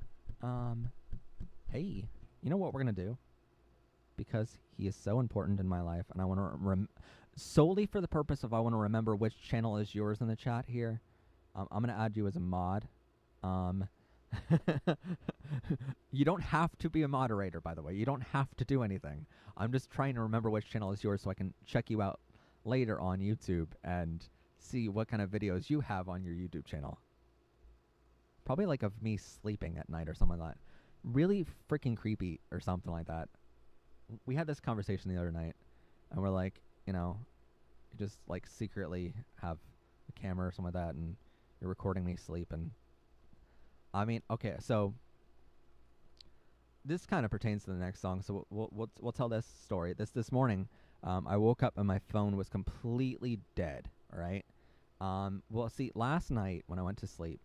Hey, you know what we're going to do? Because he is so important in my life, and I want to solely for the purpose of I want to remember which channel is yours in the chat here. I'm going to add you as a mod. You don't have to be a moderator, by the way. You don't have to do anything. I'm just trying to remember which channel is yours so I can check you out later on YouTube and see what kind of videos you have on your YouTube channel. Probably like of me sleeping at night or something like that. Really freaking creepy or something like that. We had this conversation the other night, and we're like, you know, you just like secretly have a camera or something like that, and you're recording me sleep. And I mean, okay, so this kind of pertains to the next song, so we'll tell this story. This morning, I woke up and my phone was completely dead. All right. Well, see, last night when I went to sleep,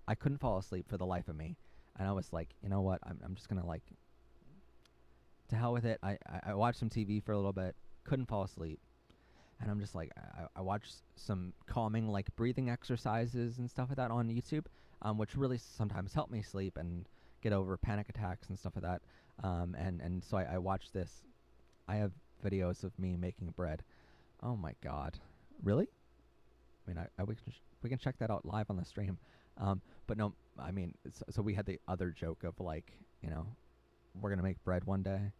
I couldn't fall asleep for the life of me, and I was like, you know what? I'm just gonna like. To hell with it. I watched some TV for a little bit, couldn't fall asleep, and I'm just like, I watched some calming like breathing exercises and stuff like that on YouTube, which really sometimes help me sleep and get over panic attacks and stuff like that. And so I watched this. I have videos of me making bread. Oh my god, really? I mean, we can check that out live on the stream. But no, I mean, so we had the other joke of like, you know, we're gonna make bread one day.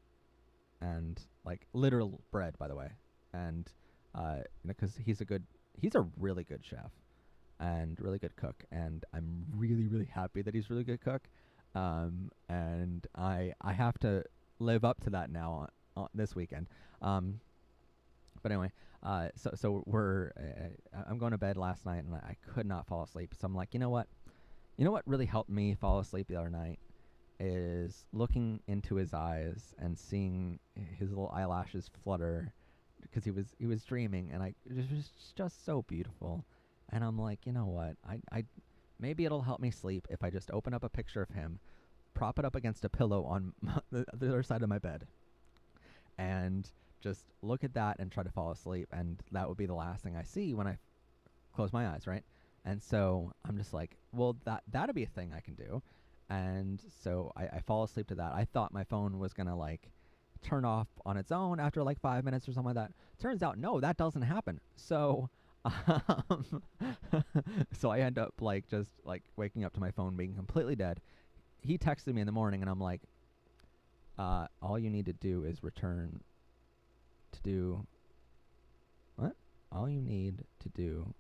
And like literal bread, by the way, and you know, because he's a really good chef and really good cook, and I'm really happy that he's a really good cook, and I have to live up to that now on this weekend. But anyway, so we're I'm going to bed last night, and I could not fall asleep. So I'm like, you know what really helped me fall asleep the other night is looking into his eyes and seeing his little eyelashes flutter because he was dreaming, and it was just so beautiful. And I'm like, you know what, I maybe it'll help me sleep if I just open up a picture of him, prop it up against a pillow on the other side of my bed, and just look at that and try to fall asleep, and that would be the last thing I see when I close my eyes, right? And so I'm just like, well, that'd be a thing I can do. And so I fall asleep to that. I thought my phone was going to like turn off on its own after like 5 minutes or something like that. Turns out, no, that doesn't happen. So, so I end up like just like waking up to my phone being completely dead. He texted me in the morning, and I'm like, all you need to do is return to do what? All you need to do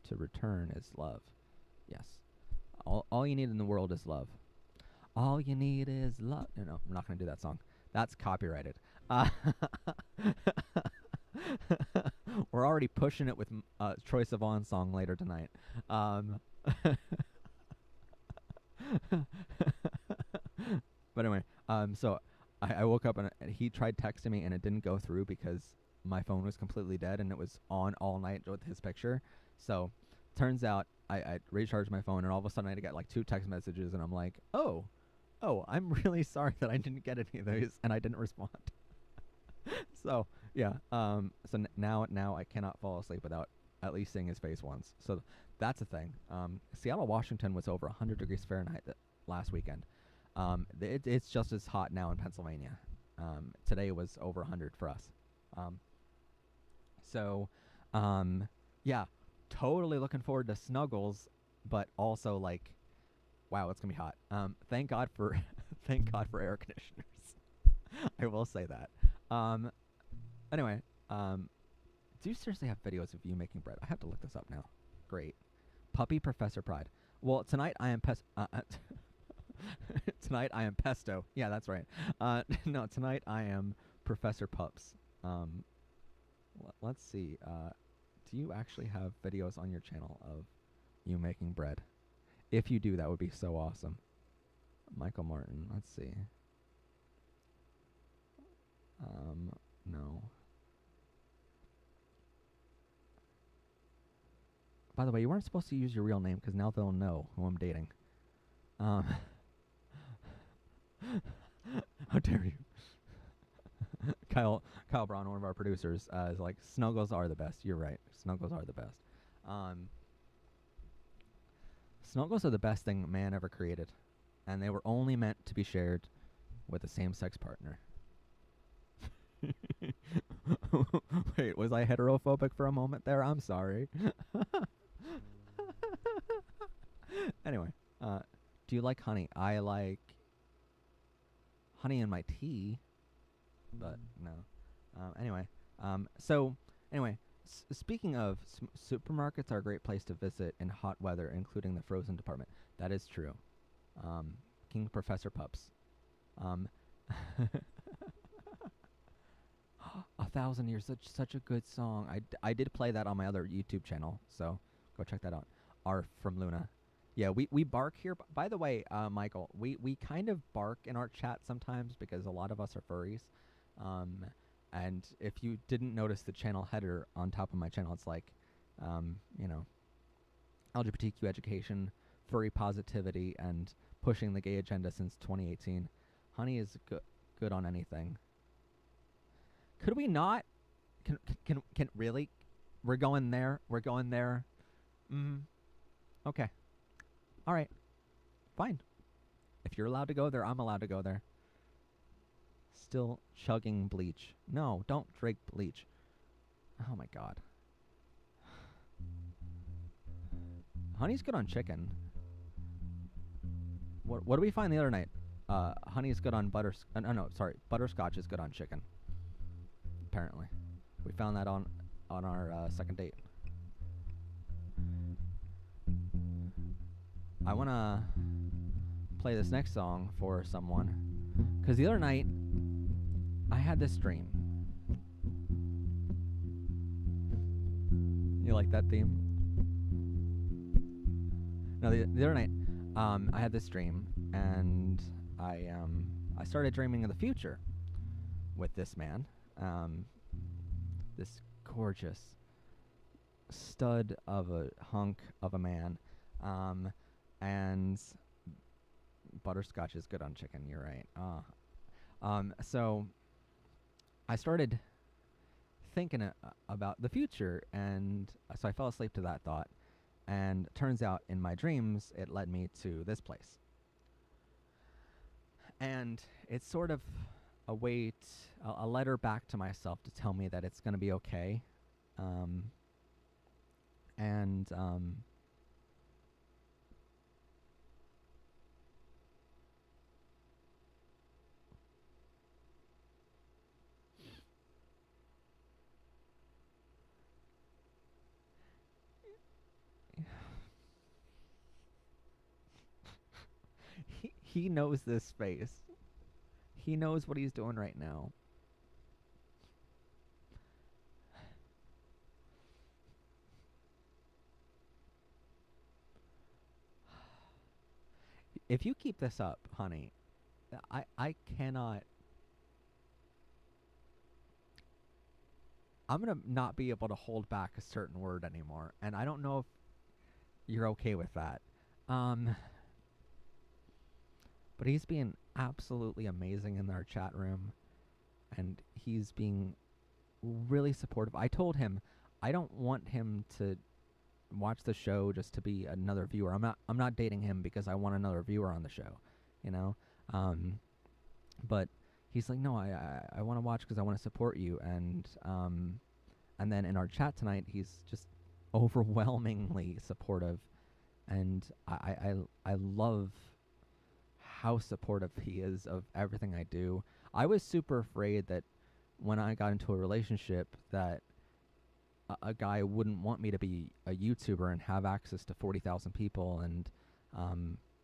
to return is love. Yes. All you need in the world is love. All you need is love. No, I'm not going to do that song. That's copyrighted. We're already pushing it with Troye Sivan's song later tonight. But anyway, so I woke up and he tried texting me, and it didn't go through because my phone was completely dead, and it was on all night with his picture. So turns out I recharged my phone, and all of a sudden I get like 2 text messages, and I'm like, oh, I'm really sorry that I didn't get any of those, and I didn't respond. So yeah, so now I cannot fall asleep without at least seeing his face once. So that's a thing. Seattle, Washington was over 100 degrees Fahrenheit last weekend. It's just as hot now in Pennsylvania. Today was over 100 for us. So yeah, totally looking forward to Snuggles, but also like, wow, it's gonna be hot. Thank God for thank God for air conditioners. I will say that. Um, anyway, do you seriously have videos of you making bread? I have to look this up now. Great. Puppy Professor Pride. Well, tonight I am tonight I am pesto. Yeah, that's right. No, tonight I am Professor Pups. Let's see. Do you actually have videos on your channel of you making bread? If you do, that would be so awesome. Michael Martin. Let's see. No. By the way, you weren't supposed to use your real name because now they'll know who I'm dating. How dare you? Kyle Brown, one of our producers, is like, Snuggles are the best. You're right. Snuggles are the best. Snuggles are the best thing man ever created. And they were only meant to be shared with a same-sex partner. Wait, was I heterophobic for a moment there? I'm sorry. Anyway, do you like honey? I like honey in my tea, but no. Anyway, speaking of, supermarkets are a great place to visit in hot weather, including the frozen department. That is true. King Professor Pups. 1,000 Years, such a good song. I did play that on my other YouTube channel, so go check that out. Arf from Luna. Yeah, we bark here. By the way, Michael, we kind of bark in our chat sometimes because a lot of us are furries. And if you didn't notice the channel header on top of my channel, it's like, LGBTQ education, furry positivity, and pushing the gay agenda since 2018. Honey is good on anything. Could we not? Can really? We're going there. We're going there. Okay. All right. Fine. If you're allowed to go there, I'm allowed to go there. Still chugging bleach. No, don't drink bleach. Oh my god. Honey's good on chicken. What did we find the other night? Honey's good on butterscotch is good on chicken. Apparently. We found that on our second date. I want to play this next song for someone, because the other night I had this dream. You like that theme? No, the other night I had this dream, and I started dreaming of the future with this man, this gorgeous stud of a hunk of a man. And butterscotch is good on chicken. You're right. So I started thinking about the future, and so I fell asleep to that thought. And turns out, in my dreams, it led me to this place. And it's sort of a a letter back to myself to tell me that it's going to be okay. He knows this space. He knows what he's doing right now. If you keep this up, honey, I cannot. I'm going to not be able to hold back a certain word anymore, and I don't know if you're okay with that. But he's being absolutely amazing in our chat room, and he's being really supportive. I told him I don't want him to watch the show just to be another viewer. I'm not dating him because I want another viewer on the show, you know? But he's like, no, I want to watch because I want to support you. And then in our chat tonight, he's just overwhelmingly supportive, and I love how supportive he is of everything I do. I was super afraid that when I got into a relationship that a guy wouldn't want me to be a YouTuber and have access to 40,000 people, and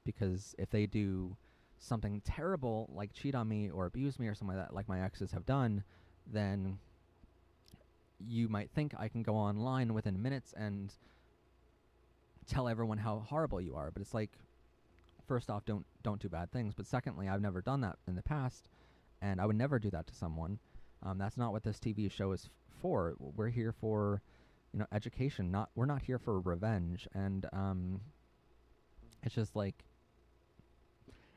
because if they do something terrible like cheat on me or abuse me or something like that, like my exes have done, then you might think I can go online within minutes and tell everyone how horrible you are. But it's like, first off, don't do bad things. But secondly, I've never done that in the past, and I would never do that to someone. That's not what this TV show is for. We're here for, education. We're not here for revenge. And it's just like,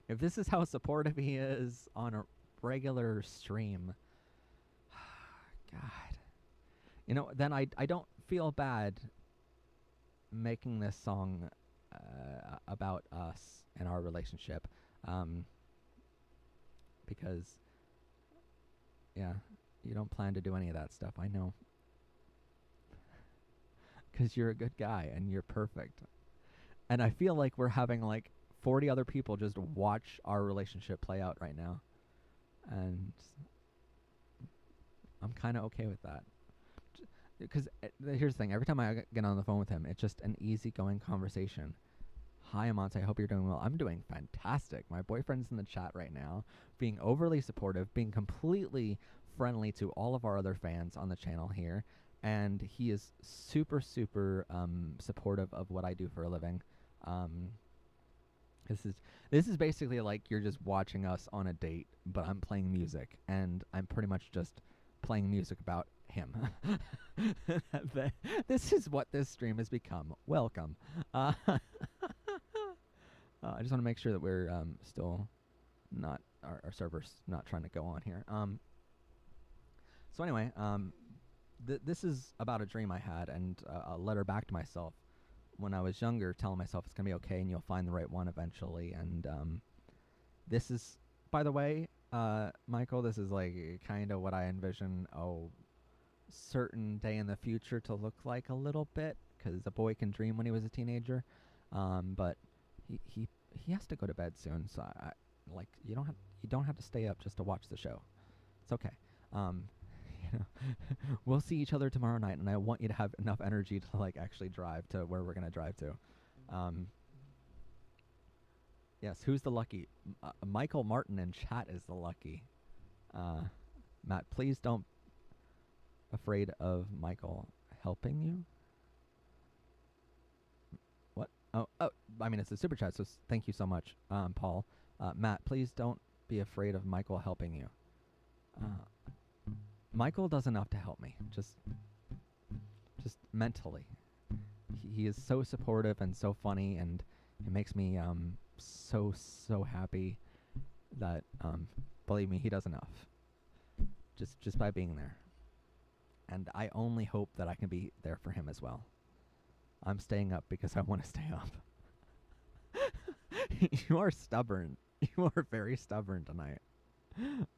if this is how supportive he is on a regular stream, God, then I don't feel bad making this song about us and our relationship, because, yeah, you don't plan to do any of that stuff, I know, because you're a good guy and you're perfect, and I feel like we're having like 40 other people just watch our relationship play out right now, and I'm kind of okay with that. Because here's the thing, every time I get on the phone with him, it's just an easygoing conversation. Hi, Amante, I hope you're doing well. I'm doing fantastic. My boyfriend's in the chat right now, being overly supportive, being completely friendly to all of our other fans on the channel here, and he is super, super supportive of what I do for a living. This is basically like you're just watching us on a date, but I'm playing music, and I'm pretty much just playing music about him. This is what this stream has become. Welcome. I just want to make sure that we're still not, our server's not trying to go on here. So anyway, this is about a dream I had, and a letter back to myself when I was younger, telling myself it's going to be okay and you'll find the right one eventually. And this is, by the way, Michael, this is like kind of what I envision a certain day in the future to look like a little bit, because a boy can dream when he was a teenager, but he has to go to bed soon, so I like, you don't have to stay up just to watch the show. It's okay. We'll see each other tomorrow night, and I want you to have enough energy to like actually drive to where we're gonna drive to. Yes, who's the lucky? Michael Martin in chat is the lucky. Matt, please don't afraid of Michael helping you. What? Oh, I mean, it's a super chat, so thank you so much, Paul. Matt, please don't be afraid of Michael helping you. Michael does enough to help me, just mentally. He is so supportive and so funny, and it makes me so happy that believe me, he does enough just by being there. And I only hope that I can be there for him as well. I'm staying up because I want to stay up. You are stubborn. You are very stubborn tonight.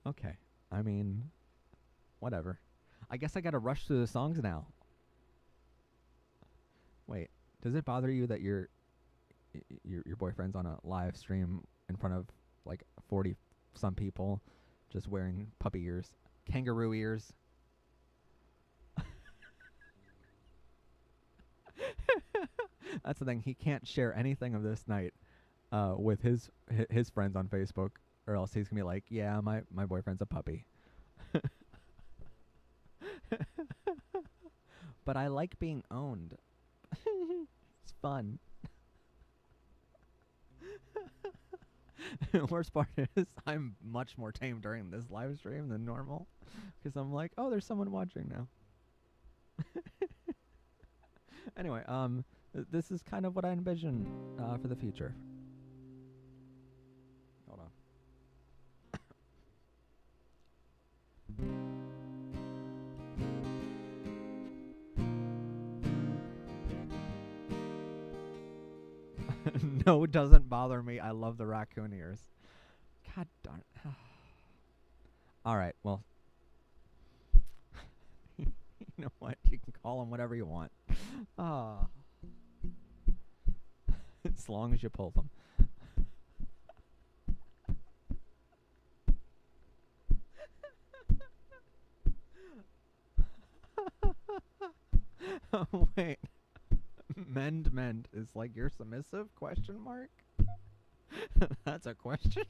Okay. I mean, whatever. I guess I gotta rush through the songs now. Wait, does it bother you that your boyfriend's on a live stream in front of like 40 some people just wearing puppy ears, kangaroo ears? That's the thing. He can't share anything of this night with his friends on Facebook, or else he's gonna be like, yeah, my boyfriend's a puppy. But I like being owned. It's fun. Worst part is I'm much more tame during this live stream than normal, because I'm like, oh, there's someone watching now. Anyway, this is kind of what I envision for the future. Hold on. No, it doesn't bother me. I love the raccoon ears. God darn it. All right, well, you know what? You can call them whatever you want. Ah, as long as you pull them. Oh, wait. Mend is like you're submissive? Question mark. That's a question.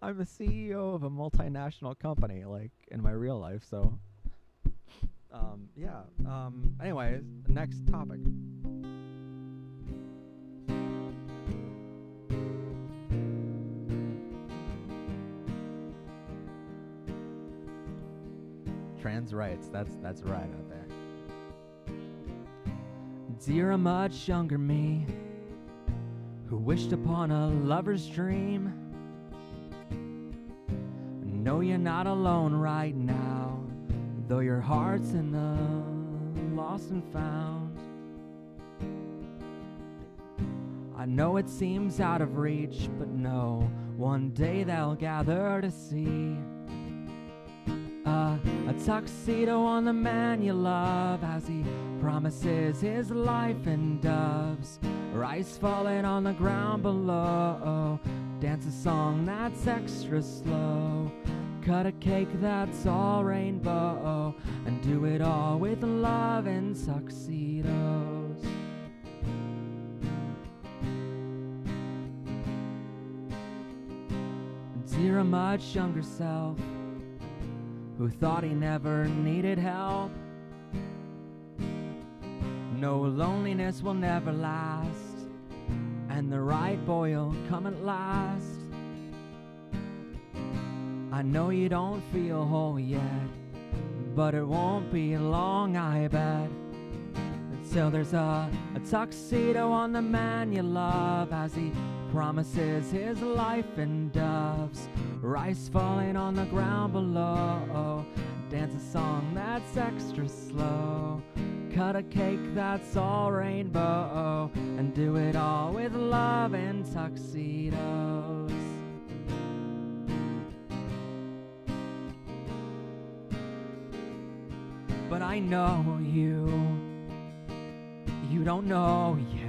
I'm a CEO of a multinational company, like in my real life. So, yeah. Anyways, next topic. Trans rights. That's right out there. Dear, a much younger me, who wished upon a lover's dream. No, you're not alone right now, though your heart's in the lost and found. I know it seems out of reach, but no, one day they'll gather to see a tuxedo on the man you love as he promises his life in doves. Rice falling on the ground below. Dance a song that's extra slow. Cut a cake that's all rainbow. And do it all with love and tuxedos. Dear, a much younger self, who thought he never needed help. No, loneliness will never last, and the right boy will come at last. I know you don't feel whole yet, but it won't be long, I bet, until there's a tuxedo on the man you love as he promises his life in doves. Rice falling on the ground below. Dance a song that's extra slow. Cut a cake that's all rainbow. And do it all with love and tuxedos. But I know you don't know yet.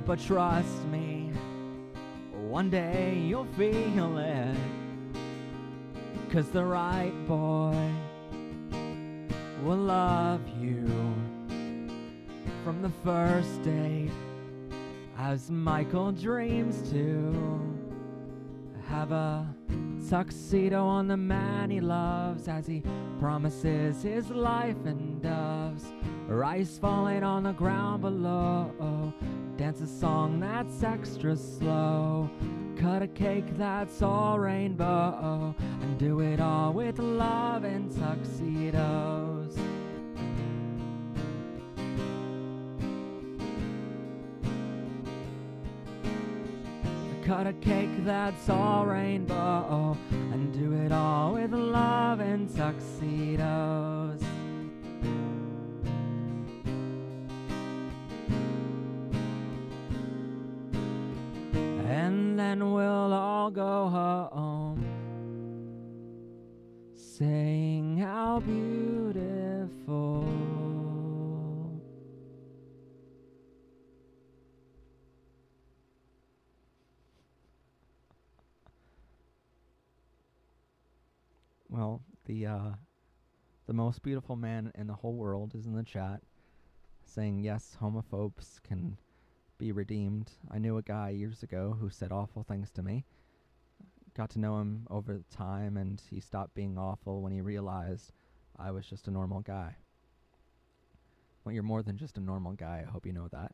But trust me, one day you'll feel it. 'Cause the right boy will love you from the first date, as Michael dreams to have a tuxedo on the man he loves as he promises his life in doves. Rice falling on the ground below. Dance a song that's extra slow. Cut a cake that's all rainbow. And do it all with love and tuxedos. Cut a cake that's all rainbow. And do it all with love and tuxedos. And then we'll all go home, saying how beautiful. Well, the most beautiful man in the whole world is in the chat, saying yes, homophobes can be redeemed. I knew a guy years ago who said awful things to me. Got to know him over time, and he stopped being awful when he realized I was just a normal guy. Well, you're more than just a normal guy. I hope you know that.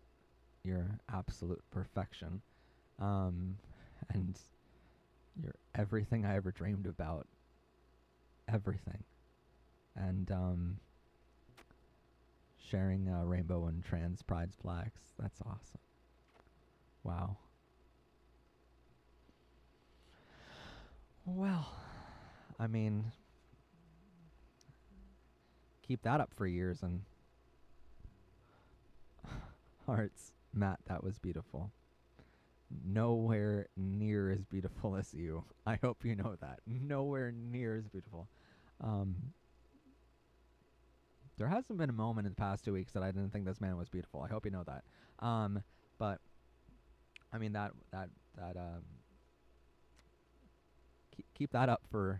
You're absolute perfection. And you're everything I ever dreamed about. Everything. And sharing rainbow and trans pride flags. That's awesome. Wow. Well, I mean, keep that up for years and hearts. Matt, that was beautiful. Nowhere near as beautiful as you. I hope you know that. Nowhere near as beautiful. There hasn't been a moment in the past 2 weeks that I didn't think this man was beautiful. I hope you know that. But I mean that keep that up for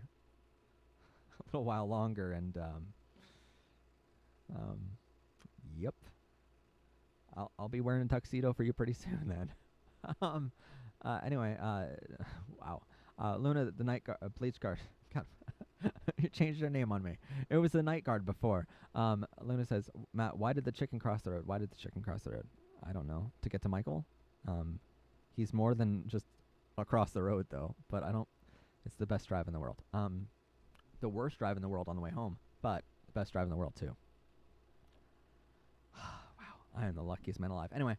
a little while longer, and yep, I'll be wearing a tuxedo for you pretty soon then. Anyway, wow. Luna, the night guard, bleach guard. God, you changed your name on me. It was the night guard before. Luna says, Matt, why did the chicken cross the road? Why did the chicken cross the road? I don't know. To get to Michael? He's more than just across the road, though. But I don't. It's the best drive in the world. The worst drive in the world on the way home, but the best drive in the world too. Wow, I am the luckiest man alive. Anyway,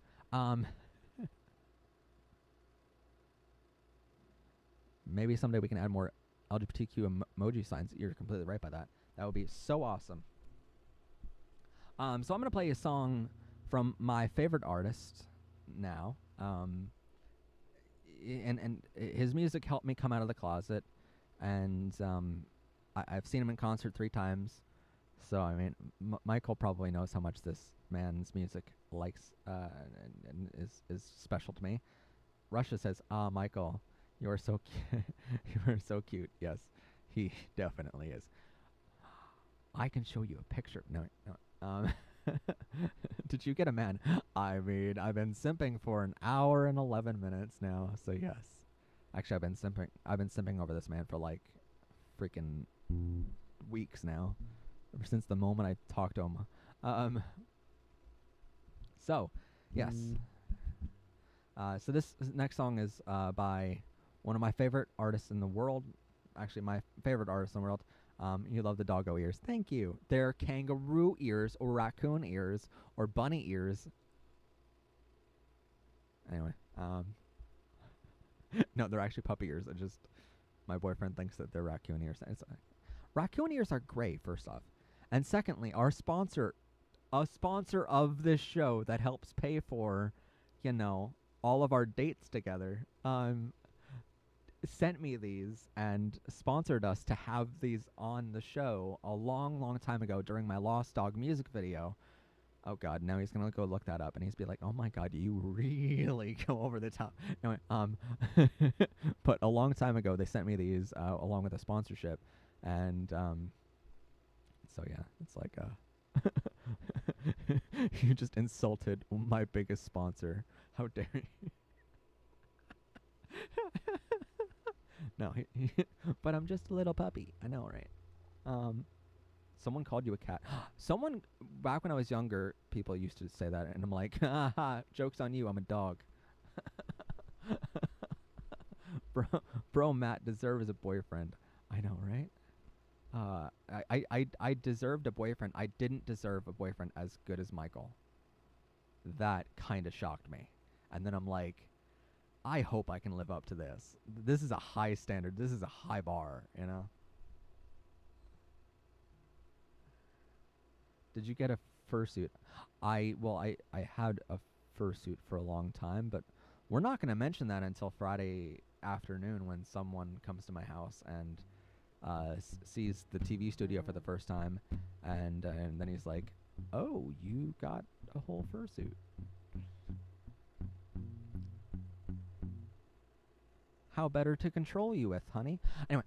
maybe someday we can add more LGBTQ emoji signs. You're completely right by that. That would be so awesome. So I'm gonna play a song from my favorite artist now. And his music helped me come out of the closet, and I've seen him in concert 3 times. So I mean, Michael probably knows how much this man's music likes and is special to me. Russia says, Michael, you are so cute. You are so cute. Yes, he definitely is. I can show you a picture. No. Did you get a man? I mean, I've been simping for an hour and 11 minutes now. So yes, actually, I've been simping over this man for like freaking weeks now, ever since the moment I talked to him. So yes. So this next song is by one of my favorite artists in the world. Actually, my favorite artist in the world. You love the doggo ears. Thank you. They're kangaroo ears or raccoon ears or bunny ears. Anyway, no, they're actually puppy ears. My boyfriend thinks that they're raccoon ears. Raccoon ears are great, first off. And secondly, a sponsor of this show that helps pay for, all of our dates together, sent me these and sponsored us to have these on the show a long time ago during my Lost Dog music video. Oh God, now he's gonna go look that up and he's be like, oh my God, you really go over the top. Anyway, but a long time ago they sent me these along with a sponsorship, and so yeah, it's like you just insulted my biggest sponsor. How dare you? No, but I'm just a little puppy. I know, right? Someone called you a cat. Someone, back when I was younger, people used to say that, and I'm like, haha, joke's on you, I'm a dog. Bro, Matt deserves a boyfriend. I know, right? I deserved a boyfriend. I didn't deserve a boyfriend as good as Michael. That kind of shocked me. And then I'm like, I hope I can live up to this. This is a high standard. This is a high bar, Did you get a fursuit? I had a fursuit for a long time, but we're not going to mention that until Friday afternoon when someone comes to my house and sees the TV studio for the first time, and then he's like, "Oh, you got a whole fursuit." How better to control you with, honey? Anyway.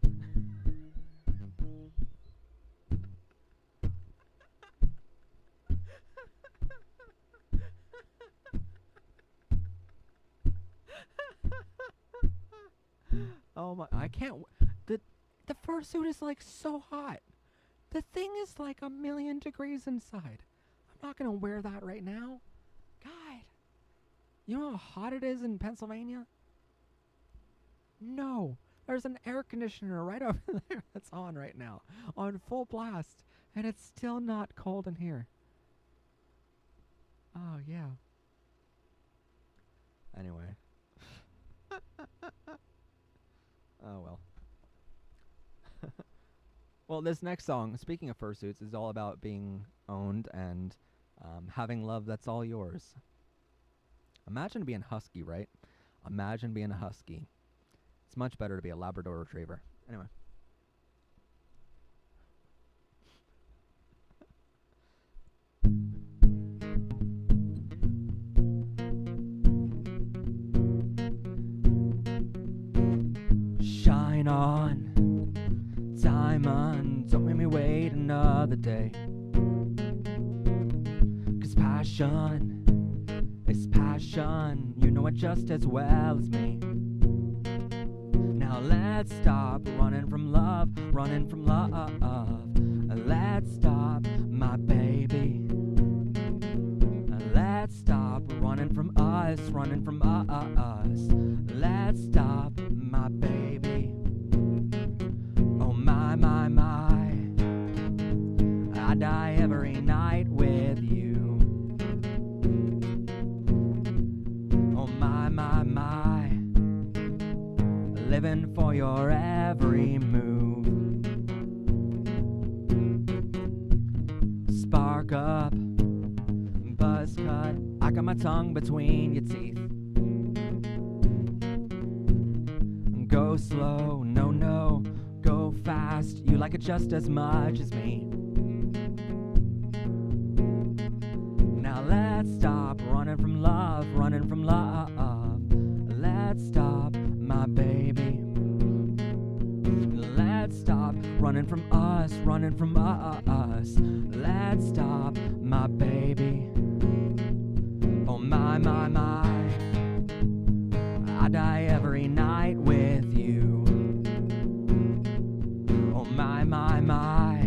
Oh my, I can't. The fursuit is like so hot. The thing is like 1,000,000 degrees inside. I'm not gonna wear that right now. God. You know how hot it is in Pennsylvania? No. There's an air conditioner right over there that's on right now, on full blast, and it's still not cold in here. Oh, yeah. Anyway. Oh, well. Well, this next song, speaking of fursuits, is all about being owned and having love that's all yours. Imagine being husky, right? Imagine being a husky. It's much better to be a Labrador Retriever. Anyway. on. Diamond, don't make me wait another day. 'Cause passion is passion, you know it just as well as me. Now let's stop running from love, running from love. Let's stop, my baby. Let's stop running from us, running from us. Let's stop, my baby. Oh my, my, my, I die every night with you. Oh my, my, my, living for your every move. Spark up, buzz cut, I got my tongue between your teeth. Go slow, no, no, go fast, you like it just as much as me. Now let's stop running from love, running from love. Let's stop, my baby. Let's stop running from us, running from us. Let's stop, my baby. Oh my, my, my, I die every night with you. Oh my, my, my,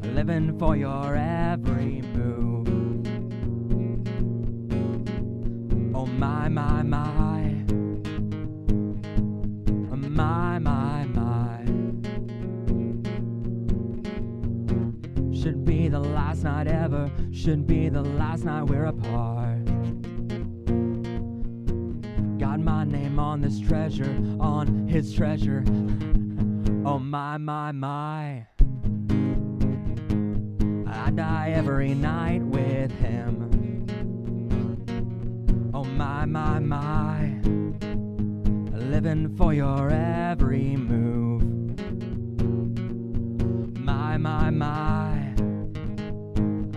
living for your every move. Oh my, my, my, my, my, my. Should be the last night ever, should be the last night we're apart. Got my name on this treasure, on his treasure. Oh my, my, my, I die every night with him. Oh my, my, my, living for your every move. My, my, my,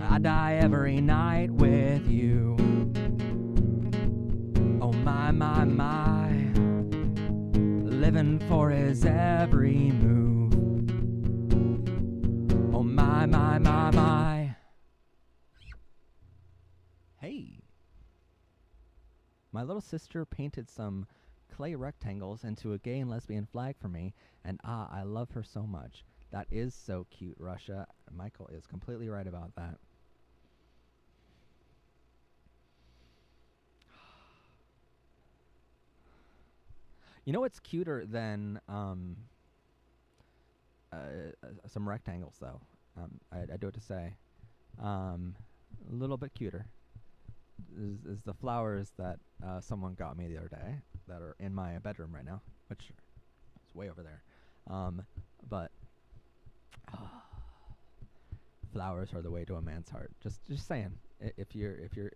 I die every night with you. Oh my, my, my, living for his every move. Oh my, my, my, my. Hey. My little sister painted some clay rectangles into a gay and lesbian flag for me, and I love her so much. That is so cute, Russia. Michael is completely right about that. You know what's cuter than some rectangles, though? I do have to say. A little bit cuter is the flowers that someone got me the other day that are in my bedroom right now, which is way over there. But flowers are the way to a man's heart. Just saying. If you're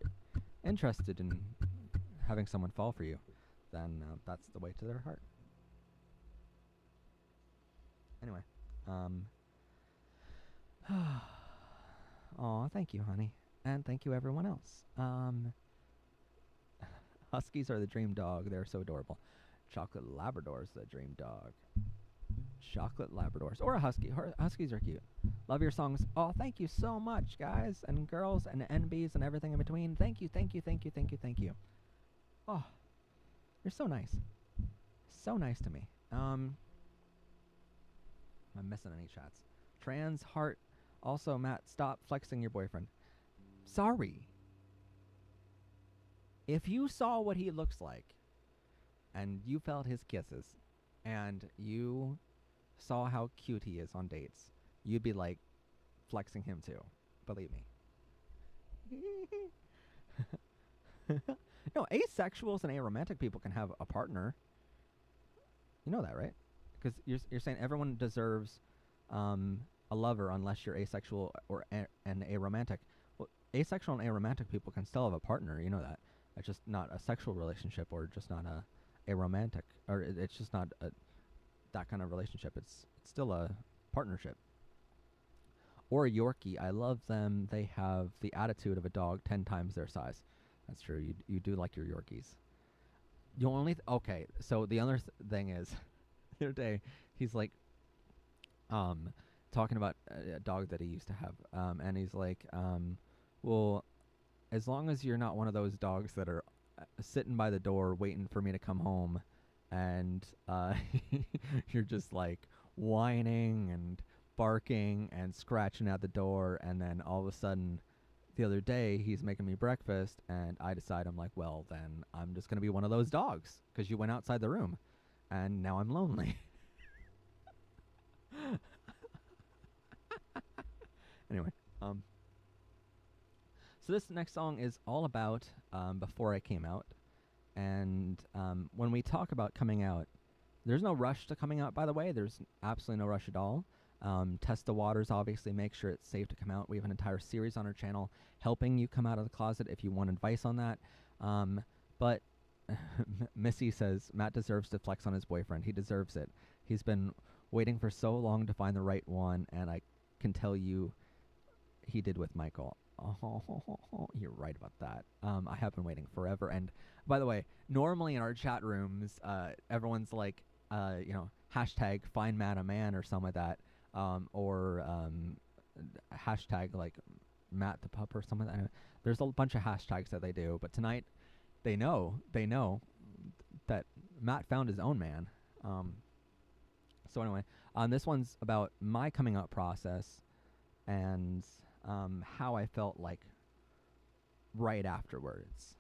interested in having someone fall for you, then that's the way to their heart. Anyway, aw, thank you, honey, and thank you, everyone else. Huskies are the dream dog. They're so adorable. Chocolate Labrador's the dream dog. Chocolate Labradors or a husky. Huskies are cute. Love your songs. Oh, thank you so much, guys and girls and NBs and everything in between. Thank you, thank you, thank you, thank you, thank you. Oh, you're so nice. So nice to me. Am I missing any chats? Trans heart. Also, Matt, stop flexing your boyfriend. Sorry. If you saw what he looks like, and you felt his kisses, and you saw how cute he is on dates, you'd be like flexing him too. Believe me. No, asexuals and aromantic people can have a partner. You know that, right? Because you're saying everyone deserves a lover unless you're asexual or and aromantic. Well, asexual and aromantic people can still have a partner. You know that. It's just not a sexual relationship, or just not a romantic, or it's just not that kind of relationship. It's still a partnership. Or a Yorkie. I love them. They have the attitude of a dog 10 times their size. That's true. You do like your Yorkies. You only okay. So the other thing is, other day, he's like, talking about a dog that he used to have, and he's like, well, as long as you're not one of those dogs that are sitting by the door waiting for me to come home, and you're just like whining and barking and scratching at the door, and then all of a sudden, the other day, he's making me breakfast, and I decide, I'm like, well, then I'm just gonna be one of those dogs because you went outside the room, and now I'm lonely. Anyway, so this next song is all about before I came out, and when we talk about coming out, there's no rush to coming out. By the way, there's absolutely no rush at all. Test the waters, obviously. Make sure it's safe to come out. We have an entire series on our channel helping you come out of the closet if you want advice on that. But Missy says Matt deserves to flex on his boyfriend. He deserves it. He's been waiting for so long to find the right one, and I can tell you he did with Michael. Oh, you're right about that. I have been waiting forever. And by the way, normally in our chat rooms, everyone's like, hashtag find Matt a man or something like that, or hashtag like Matt the pup or something like that. There's a bunch of hashtags that they do, but tonight they know that Matt found his own man. So anyway, this one's about my coming out process and how I felt like right afterwards.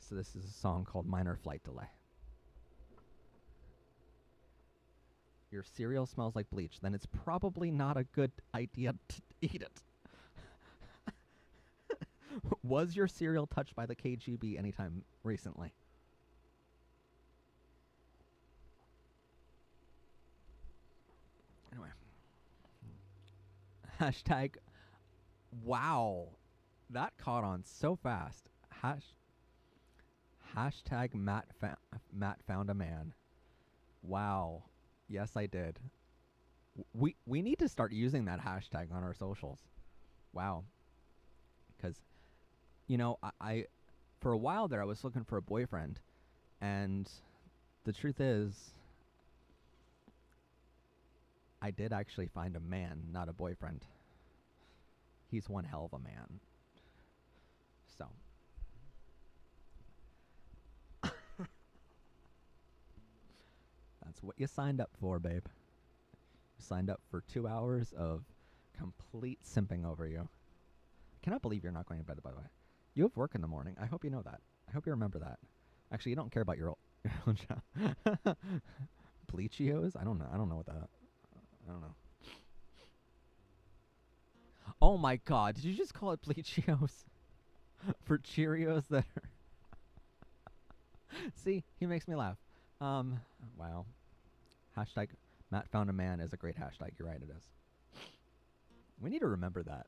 So this is a song called Minor Flight Delay. Your cereal smells like bleach, then it's probably not a good idea to eat it. Was your cereal touched by the KGB anytime recently? Anyway. Hashtag, wow. That caught on so fast. Hashtag Matt found a man. Wow. Yes, I did. We need to start using that hashtag on our socials. Wow. Because, I for a while there, I was looking for a boyfriend. And the truth is, I did actually find a man, not a boyfriend. He's one hell of a man. So. That's what you signed up for, babe. You signed up for 2 hours of complete simping over you. I cannot believe you're not going to bed, by the way. You have work in the morning. I hope you know that. I hope you remember that. Actually, you don't care about your own job. Bleachios? I don't know what that... I don't know. Oh my god, did you just call it Bleachios? For Cheerios that are... See, he makes me laugh. Wow. Hashtag Matt found a man is a great hashtag. You're right, it is. We need to remember that.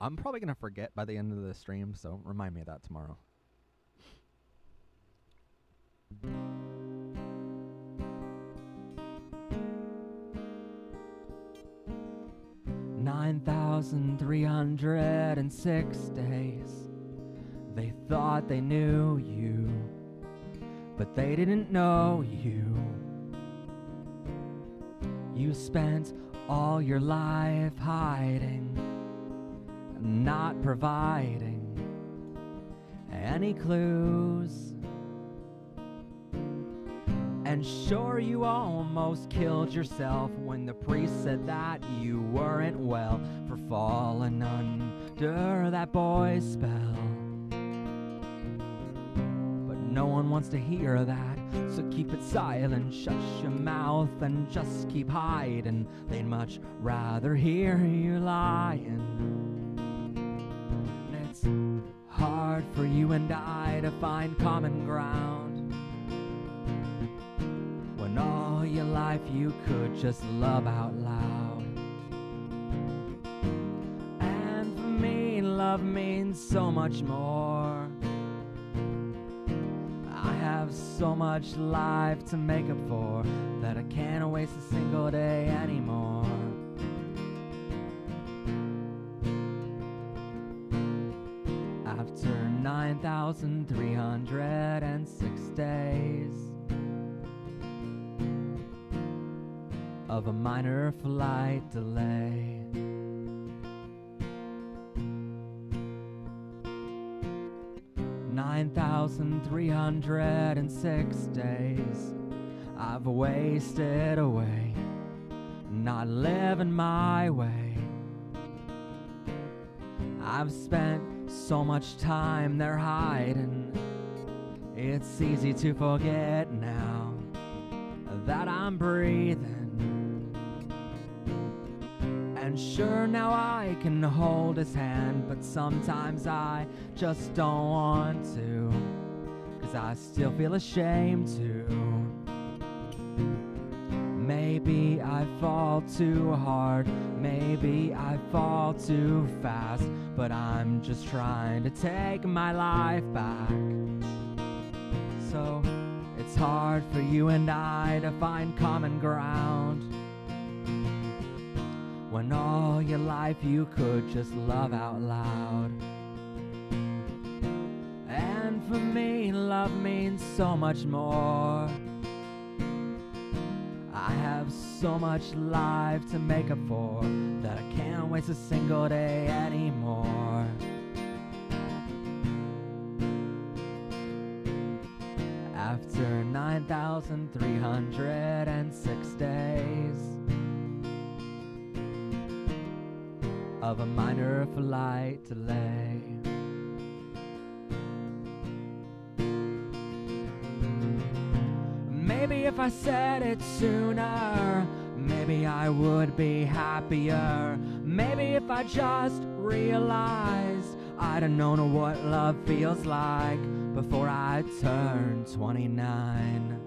I'm probably going to forget by the end of the stream, so remind me of that tomorrow. 9,306 days. They thought they knew you, but they didn't know you. You spent all your life hiding, not providing any clues. And sure, you almost killed yourself when the priest said that you weren't well for falling under that boy's spell. But no one wants to hear that, so keep it silent, shut your mouth and just keep hiding. They'd much rather hear you lying. And it's hard for you and I to find common ground when all your life you could just love out loud. And for me, love means so much more. I have so much life to make up for that I can't waste a single day anymore. After 9,306 days, of a minor flight delay. $9,306 days I've wasted away, not living my way. I've spent so much time there hiding, it's easy to forget now that I'm breathing. And sure, now I can hold his hand, but sometimes I just don't want to, 'cause I still feel ashamed to. Maybe I fall too hard, maybe I fall too fast, but I'm just trying to take my life back. So it's hard for you and I to find common ground, when all your life you could just love out loud. And for me, love means so much more. I have so much life to make up for that I can't waste a single day anymore. After 9,306 days of a minor flight delay, maybe if I said it sooner, maybe I would be happier. Maybe if I just realized I'd have known what love feels like before I turned 29.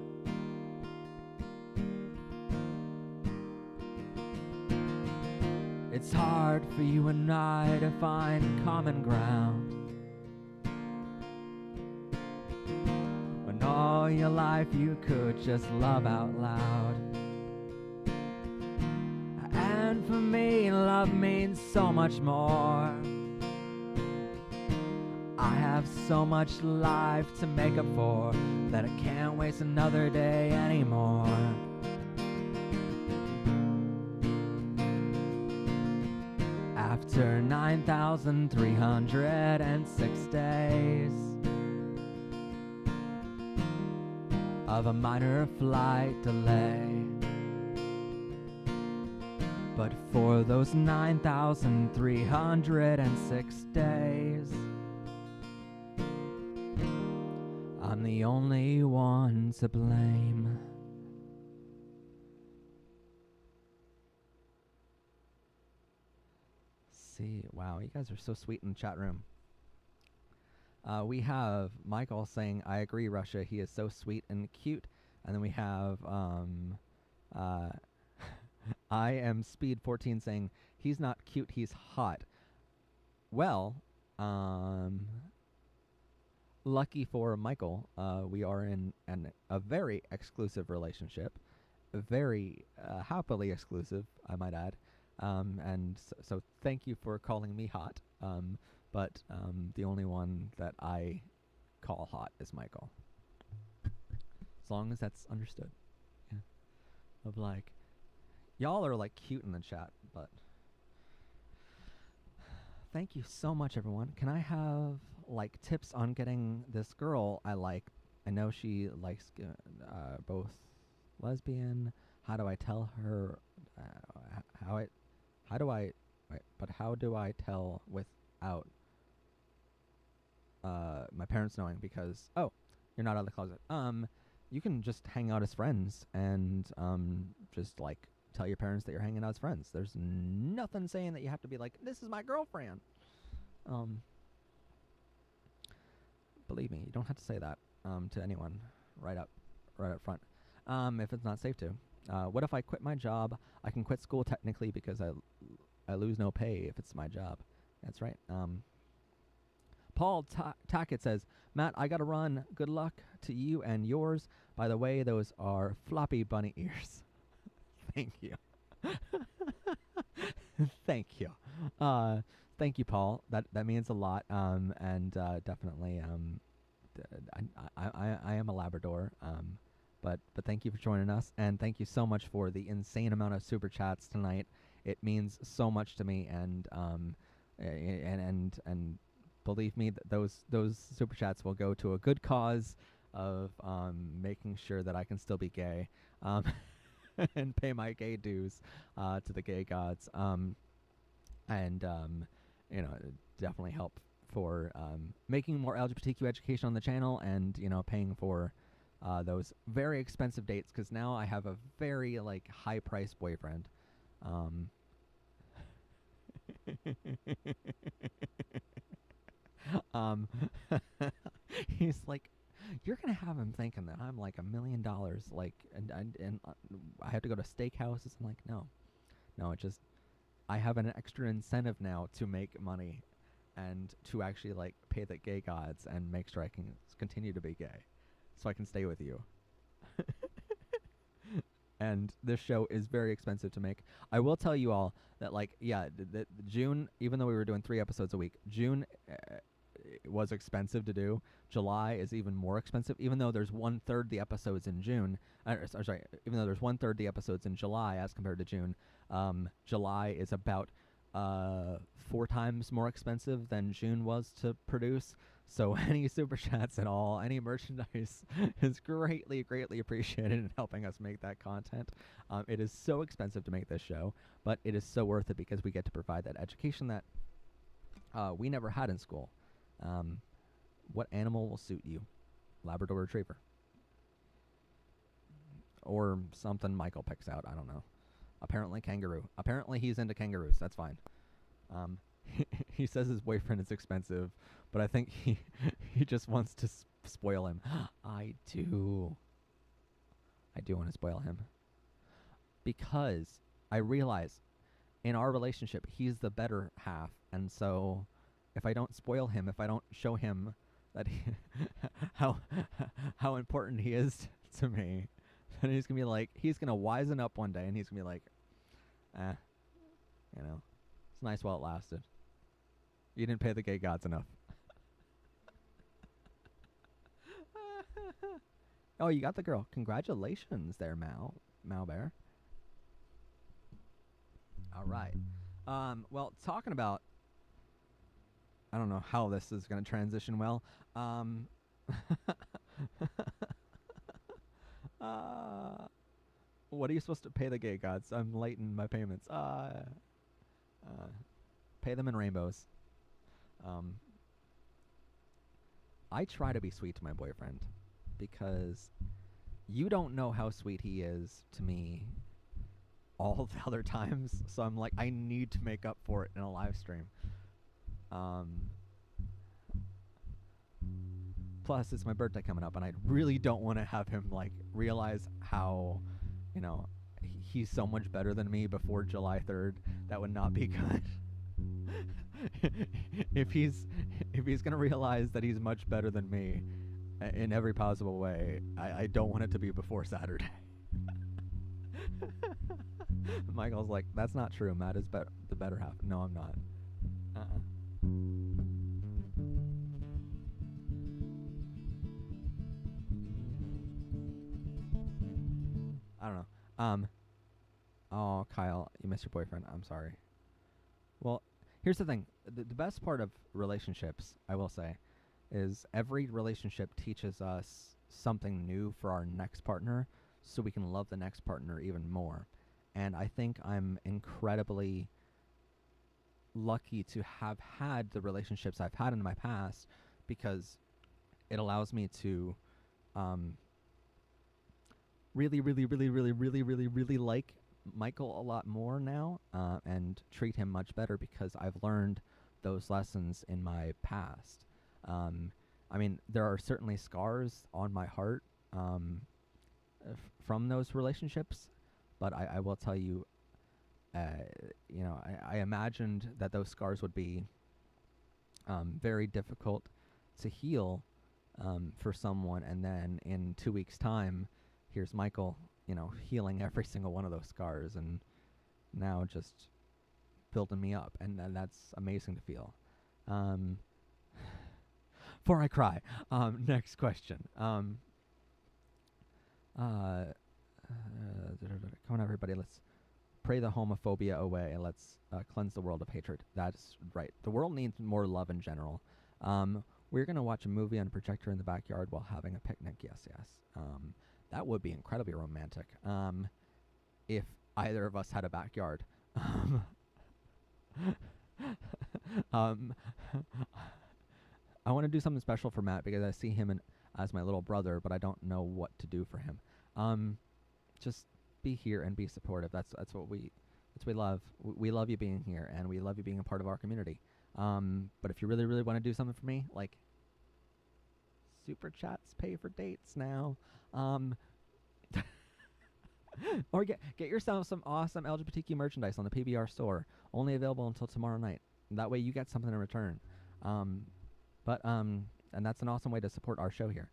It's hard for you and I to find common ground, when all your life you could just love out loud. And for me, love means so much more. I have so much life to make up for that I can't waste another day anymore. After 9,306 days of a minor flight delay, but for those 9,306 days, I'm the only one to blame. See, wow, you guys are so sweet in the chat room. We have Michael saying, I agree, Russia, he is so sweet and cute. And then we have I am Speed 14 saying, he's not cute, he's hot. Well, lucky for Michael, we are in a very exclusive relationship, very happily exclusive, I might add. And so thank you for calling me hot. But the only one that I call hot is Michael. As long as that's understood. Yeah. Of like, y'all are like cute in the chat, but thank you so much, everyone. Can I have like tips on getting this girl I like? I know she likes both lesbian. How do I tell her? How do I tell without my parents knowing? Because you're not out of the closet. You can just hang out as friends and just like tell your parents that you're hanging out as friends. There's nothing saying that you have to be like, this is my girlfriend. Believe me, you don't have to say that to anyone right up front. If it's not safe to. What if I quit my job? I can quit school technically because I lose no pay if it's my job. That's right. Paul Tackett says, Matt, I gotta run. Good luck to you and yours. By the way, those are floppy bunny ears. Thank you. Thank you. Thank you, Paul. That means a lot. And definitely, I am a Labrador. But thank you for joining us, and thank you so much for the insane amount of super chats tonight. It means so much to me, and and believe me, that those super chats will go to a good cause of making sure that I can still be gay, and pay my gay dues to the gay gods, and definitely help for making more LGBTQ education on the channel, and paying for those very expensive dates, because now I have a very like high price boyfriend. Um, um, he's like, you're gonna have him thinking that I'm like $1 million, like, and I have to go to steakhouses. I'm like, no, it just, I have an extra incentive now to make money and to actually like pay the gay gods and make sure I can continue to be gay, so I can stay with you. And this show is very expensive to make. I will tell you all that, like, yeah, the June, even though we were doing 3 episodes a week, June was expensive to do. July is even more expensive, even though there's 1/3 the episodes in June. Sorry, even though there's 1/3 the episodes in July as compared to June. July is about 4 times more expensive than June was to produce. So any super chats at all, any merchandise is greatly, greatly appreciated in helping us make that content. It is so expensive to make this show, but it is so worth it because we get to provide that education that we never had in school. What animal will suit you? Labrador Retriever. Or something Michael picks out. I don't know. Apparently kangaroo. Apparently he's into kangaroos. That's fine. He says his boyfriend is expensive, but I think he just wants to spoil him. I do want to spoil him, because I realize in our relationship he's the better half, and so if I don't spoil him, if I don't show him that how important he is to me, then he's gonna be like, he's gonna wisen up one day and he's gonna be like, it's nice while it lasted. You didn't pay the gay gods enough. Oh, you got the girl. Congratulations there, Mal Bear. All right. Well, talking about, I don't know how this is going to transition well. What are you supposed to pay the gay gods? I'm late in my payments. Pay them in rainbows. I try to be sweet to my boyfriend, because you don't know how sweet he is to me all the other times. So I'm like, I need to make up for it in a live stream. Plus, it's my birthday coming up, and I really don't want to have him like realize how, he's so much better than me before July 3rd. That would not be good. if he's gonna realize that he's much better than me in every possible way, I don't want it to be before Saturday. Michael's like, that's not true. Matt is the better half. No, I'm not. I don't know. Oh, Kyle, you missed your boyfriend. I'm sorry. Well, here's the thing. The best part of relationships, I will say, is every relationship teaches us something new for our next partner, so we can love the next partner even more. And I think I'm incredibly lucky to have had the relationships I've had in my past, because it allows me to really, really, really, really, really, really, really like Michael a lot more now, and treat him much better, because I've learned those lessons in my past. I mean, there are certainly scars on my heart from those relationships, but I will tell you, I imagined that those scars would be very difficult to heal for someone, and then in 2 weeks' time, here's Michael, healing every single one of those scars, and now just building me up, and that's amazing to feel. Before I cry, next question. Come on, everybody, let's pray the homophobia away and let's cleanse the world of hatred. That's right. The world needs more love in general. We're going to watch a movie on a projector in the backyard while having a picnic. Yes. That would be incredibly romantic. If either of us had a backyard. I want to do something special for Matt because I see him as my little brother, but I don't know what to do for him. Just be here and be supportive. That's what we love. We love you being here, and we love you being a part of our community. But if you really, really want to do something for me, like super chats pay for dates now. Or get yourself some awesome LGBTQ merchandise on the PBR store. Only available until tomorrow night. That way you get something in return. And that's an awesome way to support our show here.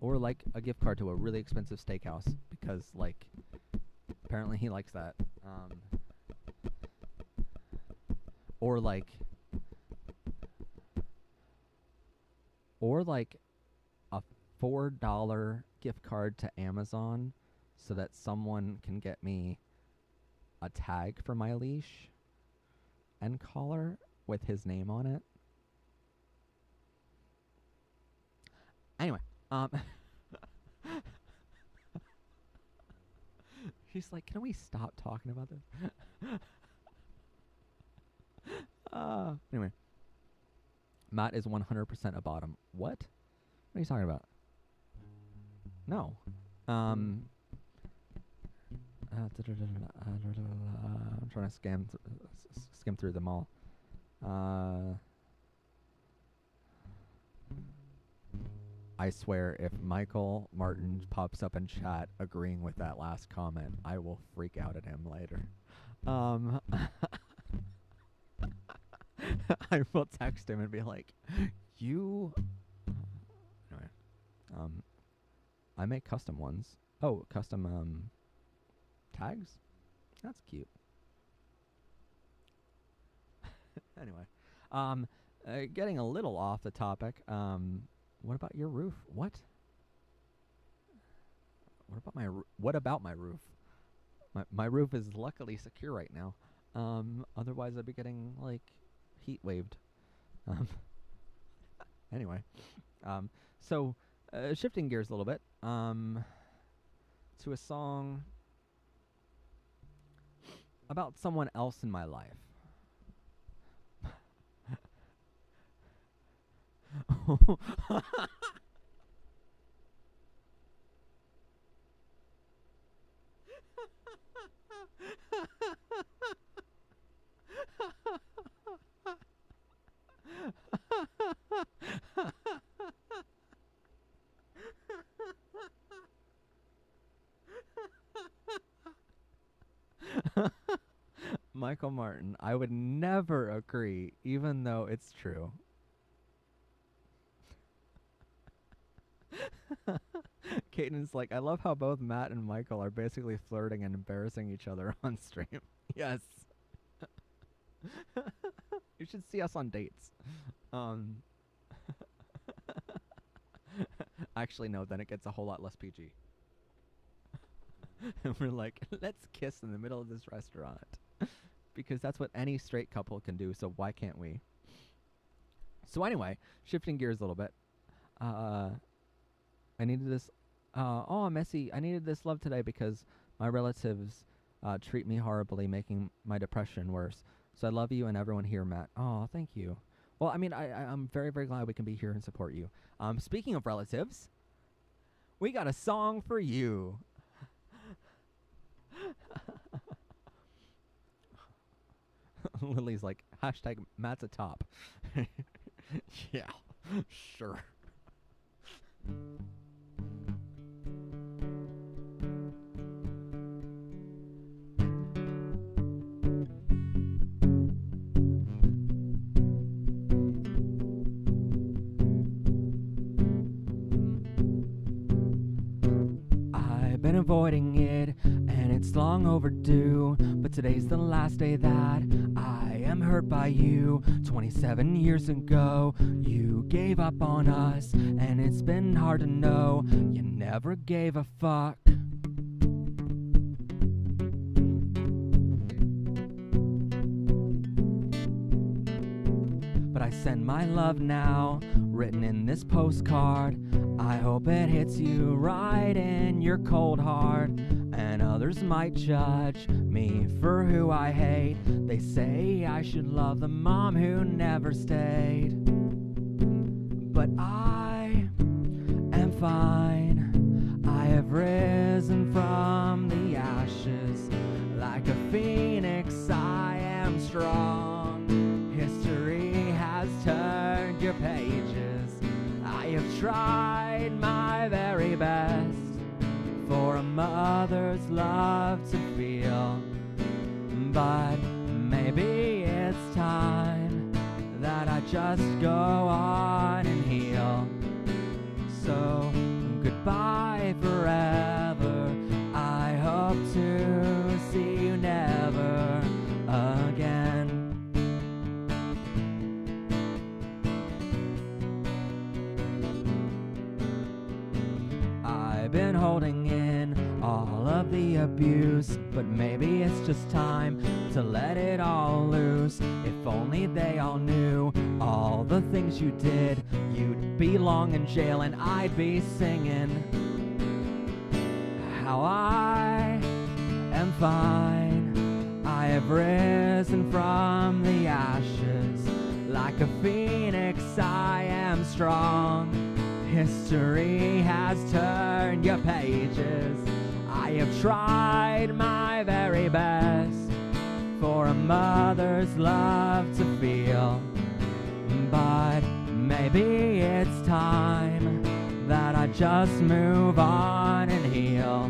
Or like a gift card to a really expensive steakhouse because like apparently he likes that. Or like a $4 gift card to Amazon so that someone can get me a tag for my leash and collar with his name on it. Anyway, he's like, can we stop talking about this? Anyway, Matt is 100% a bottom. What? What are you talking about? No. I'm trying to skim through them all. I swear, if Michael Martin pops up in chat agreeing with that last comment, I will freak out at him later. I will text him and be like, you... Anyway. I make custom ones. Oh, custom, tags? That's cute. Anyway. Getting a little off the topic. What about your roof? What? What about my roof? My roof is luckily secure right now. Otherwise I'd be getting, like, heat waved. Anyway. So, shifting gears a little bit, to a song about someone else in my life. Michael Martin, I would never agree, even though it's true. Caden's like, I love how both Matt and Michael are basically flirting and embarrassing each other on stream. Yes. You should see us on dates. Actually, no, then it gets a whole lot less PG. And we're like, let's kiss in the middle of this restaurant. Because that's what any straight couple can do, so why can't we? So anyway, shifting gears a little bit. I needed this... Messy. I needed this love today because my relatives treat me horribly, making my depression worse. So I love you and everyone here, Matt. Oh, thank you. Well, I mean, I'm very, very glad we can be here and support you. Speaking of relatives, we got a song for you. Lily's like, hashtag Matt's a top. Yeah, sure. I've been avoiding it, and it's long overdue, but today's the last day that I am hurt hurt by you. 27 years ago, you gave up on us, and it's been hard to know you never gave a fuck. But I send my love now, written in this postcard. I hope it hits you right in your cold heart. And others might judge me for who I hate. They say I should love the mom who never stayed. But I am fine. I have risen from the ashes. Like a phoenix, I am strong. History has turned your pages. I have tried my very best for a mother's love to feel. But maybe it's time that I just go on and heal. So goodbye forever. I hope to see you never again. I've been holding in all of the abuse, but maybe it's just time to let it all loose. If only they all knew all the things you did, you'd belong in jail and I'd be singing how I am fine. I have risen from the ashes. Like a phoenix, I am strong. History has turned your pages. I have tried my very best for a mother's love to feel. But maybe it's time that I just move on and heal.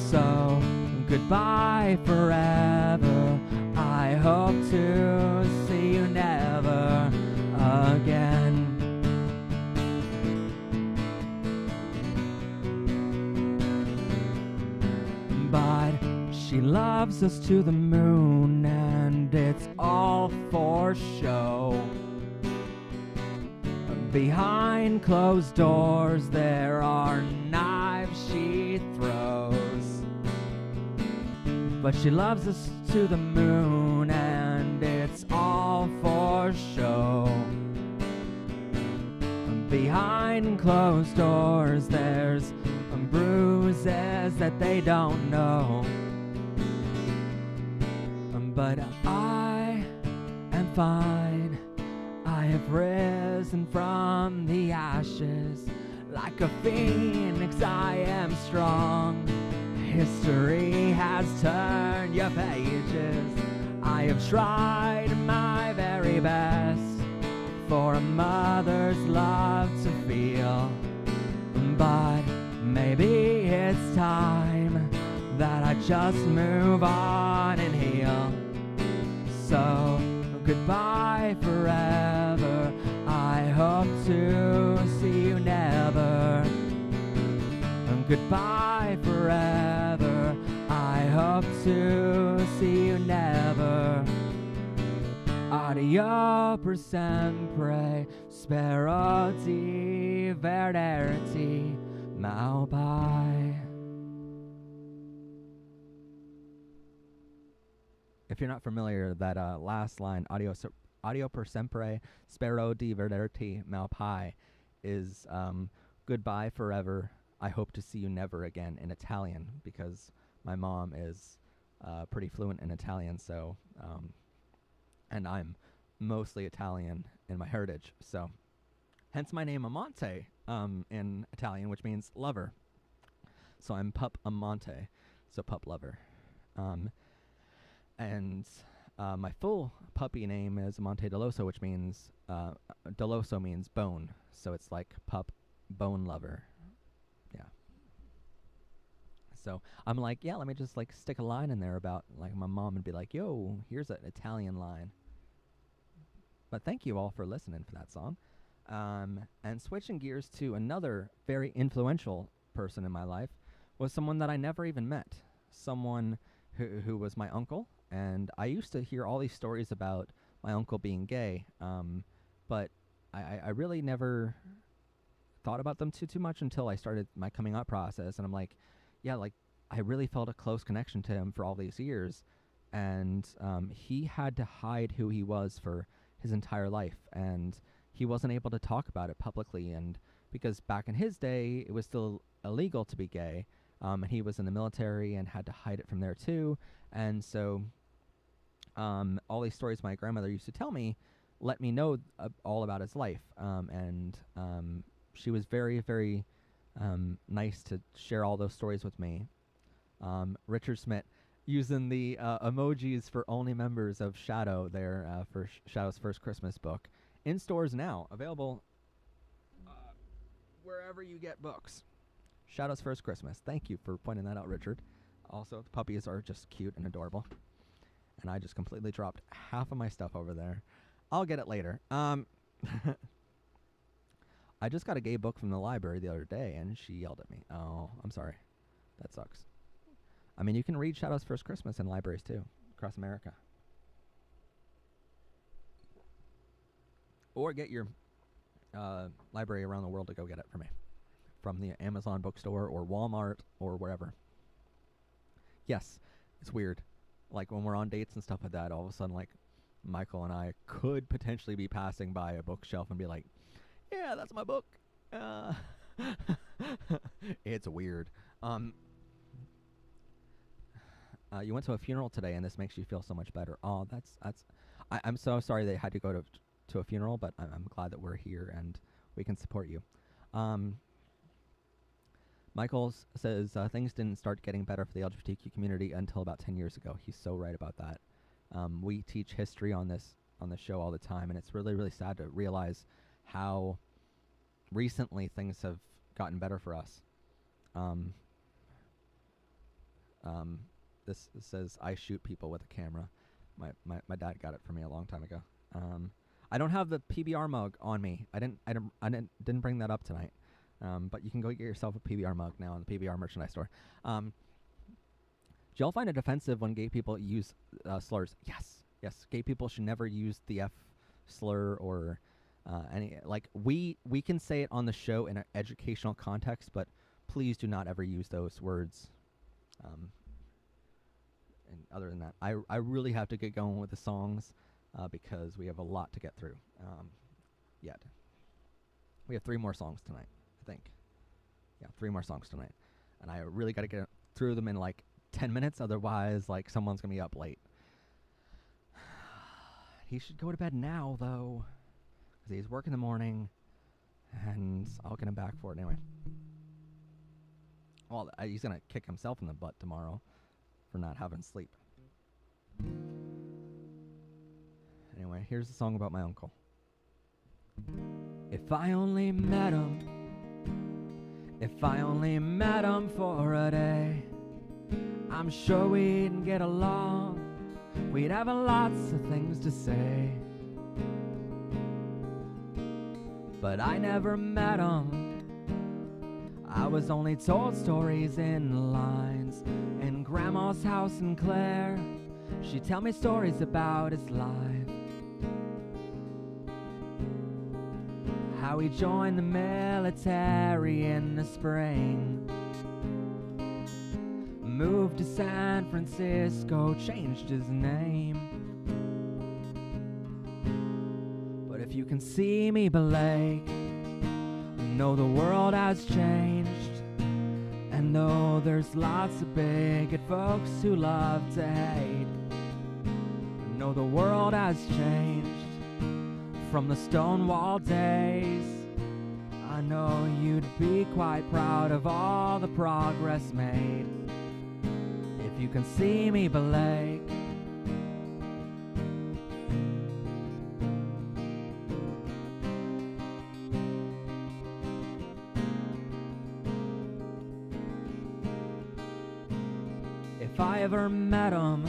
So goodbye forever. I hope to see you never again. But she loves us to the moon, and it's all for show. Behind closed doors there are knives she throws. But she loves us to the moon, and it's all for show. Behind closed doors there's bruises that they don't know. But I am fine. I have risen from the ashes. Like a phoenix, I am strong. History has turned your pages. I have tried my very best for a mother's love to feel. But maybe it's time that I just move on and heal. So goodbye forever. I hope to see you never. Goodbye forever. I hope to see you never. Addio per sempre. Spero di vederti. Now bye. If you're not familiar, that last line, audio per sempre, spero di vederti malpai, is goodbye forever, I hope to see you never again, in Italian, because my mom is pretty fluent in Italian, so, and I'm mostly Italian in my heritage, so hence my name Amante in Italian, which means lover. So I'm Pup Amante, so pup lover. And my full puppy name is Amante Deloso, which means, Deloso means bone. So it's like pup bone lover. Yeah. So I'm like, yeah, let me just like stick a line in there about like my mom and be like, yo, here's an Italian line. But thank you all for listening for that song. And switching gears to another very influential person in my life was someone that I never even met. Someone who was my uncle. And I used to hear all these stories about my uncle being gay, but I really never thought about them too much until I started my coming out process. And I'm like, yeah, like I really felt a close connection to him for all these years. And he had to hide who he was for his entire life. And he wasn't able to talk about it publicly. And because back in his day, it was still illegal to be gay. And he was in the military and had to hide it from there too. And so all these stories my grandmother used to tell me let me know all about his life. And she was very, very nice to share all those stories with me. Richard Smith using the emojis for only members of Shadow there for Shadow's first Christmas book. In stores now, available wherever you get books. Shadow's first Christmas. Thank you for pointing that out, Richard. Also, the puppies are just cute and adorable. And I just completely dropped half of my stuff over there. I'll get it later. I just got a gay book from the library the other day, and she yelled at me. Oh, I'm sorry. That sucks. I mean, you can read Shadow's First Christmas in libraries, too, across America. Or get your library around the world to go get it for me. From the Amazon bookstore or Walmart or wherever. Yes, it's weird. Like, when we're on dates and stuff like that, all of a sudden, like, Michael and I could potentially be passing by a bookshelf and be like, yeah, that's my book. It's weird. You went to a funeral today, and this makes you feel so much better. Oh, that's. I'm so sorry they had to go to a funeral, but I'm glad that we're here and we can support you. Michael says things didn't start getting better for the LGBTQ community until about 10 years ago. He's so right about that. We teach history on this show all the time, and it's really, really sad to realize how recently things have gotten better for us. This says I shoot people with a camera. My dad got it for me a long time ago. I don't have the PBR mug on me. I didn't bring that up tonight. But you can go get yourself a PBR mug now in the PBR merchandise store. Do y'all find it offensive when gay people use slurs? Yes. Gay people should never use the F slur or any. Like, we can say it on the show in an educational context, but please do not ever use those words. And other than that, I really have to get going with the songs because we have a lot to get through yet. We have 3 more songs tonight, I think. Yeah, 3 more songs tonight. And I really got to get through them in like 10 minutes, otherwise like someone's going to be up late. He should go to bed now, though, because he's working in the morning, and I'll get him back for it anyway. Well, he's going to kick himself in the butt tomorrow for not having sleep. Anyway, here's a song about my uncle. If I only met him, if I only met him for a day, I'm sure we'd get along. We'd have lots of things to say. But I never met him. I was only told stories in lines. In Grandma's house in Clare, she'd tell me stories about his life. How he joined the military in the spring, moved to San Francisco, changed his name. But if you can see me, Blake, know the world has changed. And though there's lots of bigot folks who love to hate, know the world has changed from the Stonewall days. I know you'd be quite proud of all the progress made. If you can see me, Blake. If I ever met him,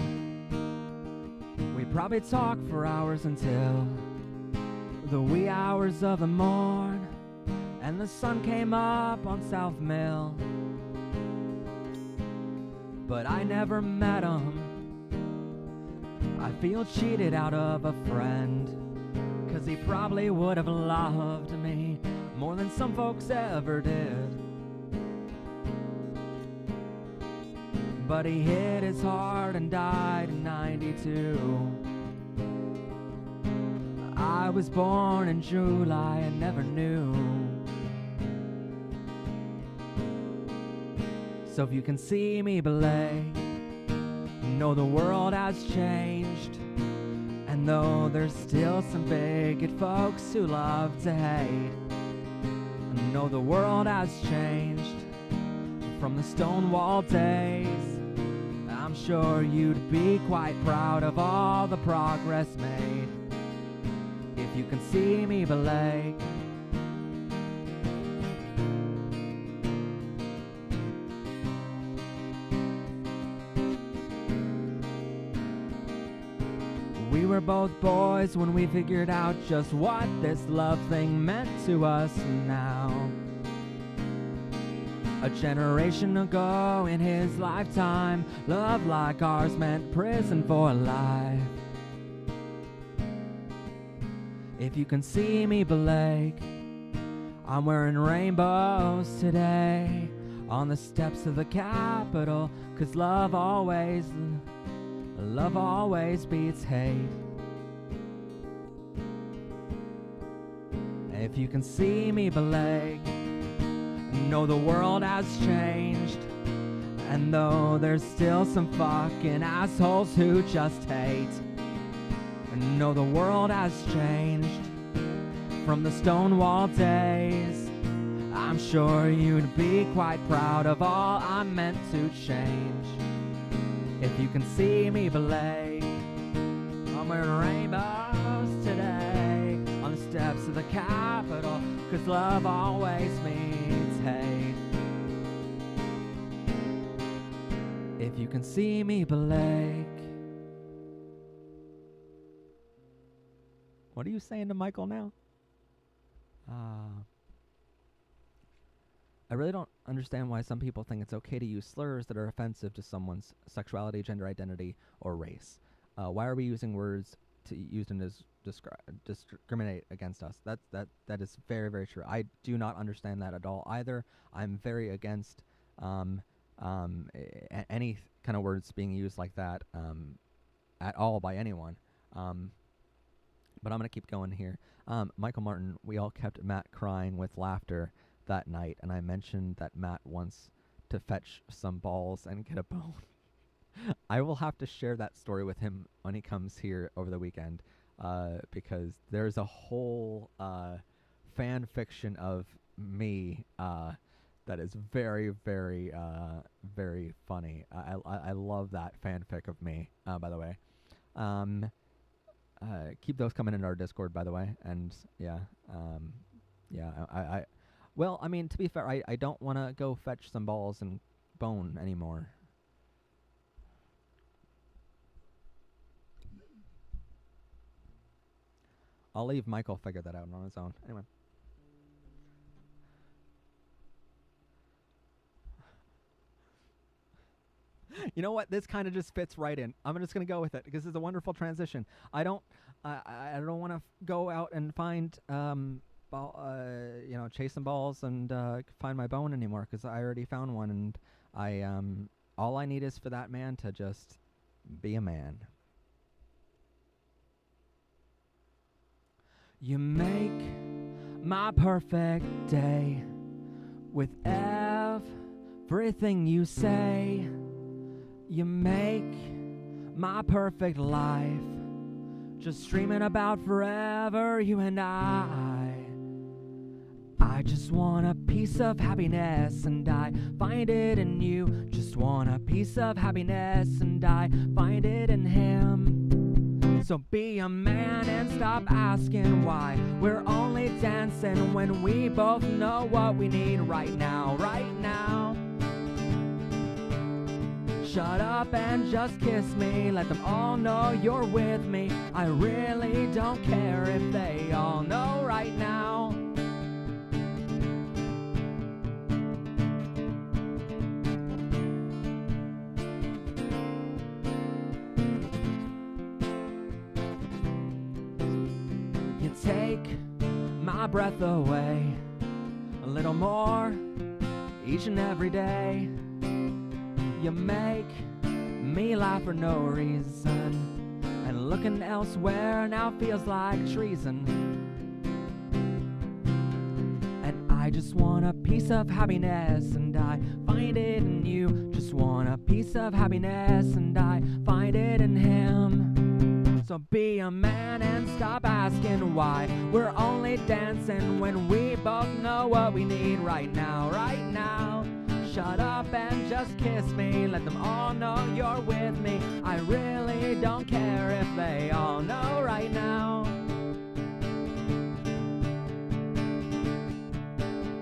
we'd probably talk for hours until the wee hours of the morn, and the sun came up on South Mill. But I never met him. I feel cheated out of a friend, 'cause he probably would have loved me more than some folks ever did. But he hit his heart and died in 92. I was born in July and never knew. So if you can see me belay, know the world has changed. And though there's still some bigot folks who love to hate, know the world has changed from the Stonewall days. I'm sure you'd be quite proud of all the progress made if you can see me belay. We were both boys when we figured out just what this love thing meant to us now. A generation ago in his lifetime, love like ours meant prison for life. If you can see me belay, I'm wearing rainbows today on the steps of the Capitol, 'cause love always beats hate. If you can see me belay, know the world has changed. And though there's still some fucking assholes who just hate, know the world has changed from the Stonewall days. I'm sure you'd be quite proud of all I meant to change. If you can see me belay, I'm wearing rainbows today on the steps of the Capitol, 'cause love always means hate. If you can see me belay. What are you saying to Michael now? I really don't understand why some people think it's okay to use slurs that are offensive to someone's sexuality, gender identity, or race. Why are we using words to use them to discriminate against us? That is very, very true. I do not understand that at all either. I'm very against any kind of words being used like that at all by anyone. But I'm going to keep going here. Michael Martin, we all kept Matt crying with laughter that night, and I mentioned that Matt wants to fetch some balls and get a bone. I will have to share that story with him when he comes here over the weekend, because there's a whole fan fiction of me that is very, very, very funny. I love that fanfic of me, by the way. Keep those coming into our Discord, by the way. And well, I mean, to be fair, I don't want to go fetch some balls and bone anymore. I'll leave Michael figure that out on his own. Anyway. You know what? This kind of just fits right in. I'm just going to go with it because it's a wonderful transition. I don't want to go out and find chase some balls and find my bone anymore, because I already found one, and all I need is for that man to just be a man. You make my perfect day with everything you say. You make my perfect life just dreaming about forever, you and I just want a piece of happiness, and I find it in you. Just want a piece of happiness, and I find it in him. So be a man and stop asking why we're only dancing when we both know what we need right now, right now. Shut up and just kiss me. Let them all know you're with me. I really don't care if they all know right now. take my breath away a little more each and every day. You make me laugh for no reason, and looking elsewhere now feels like treason. And I just want a piece of happiness, and I find it in you. Just want a piece of happiness, and I find it in him. So be a man and stop asking why we're only dancing when we both know what we need right now, right now. Shut up and just kiss me, let them all know you're with me. I really don't care if they all know right now.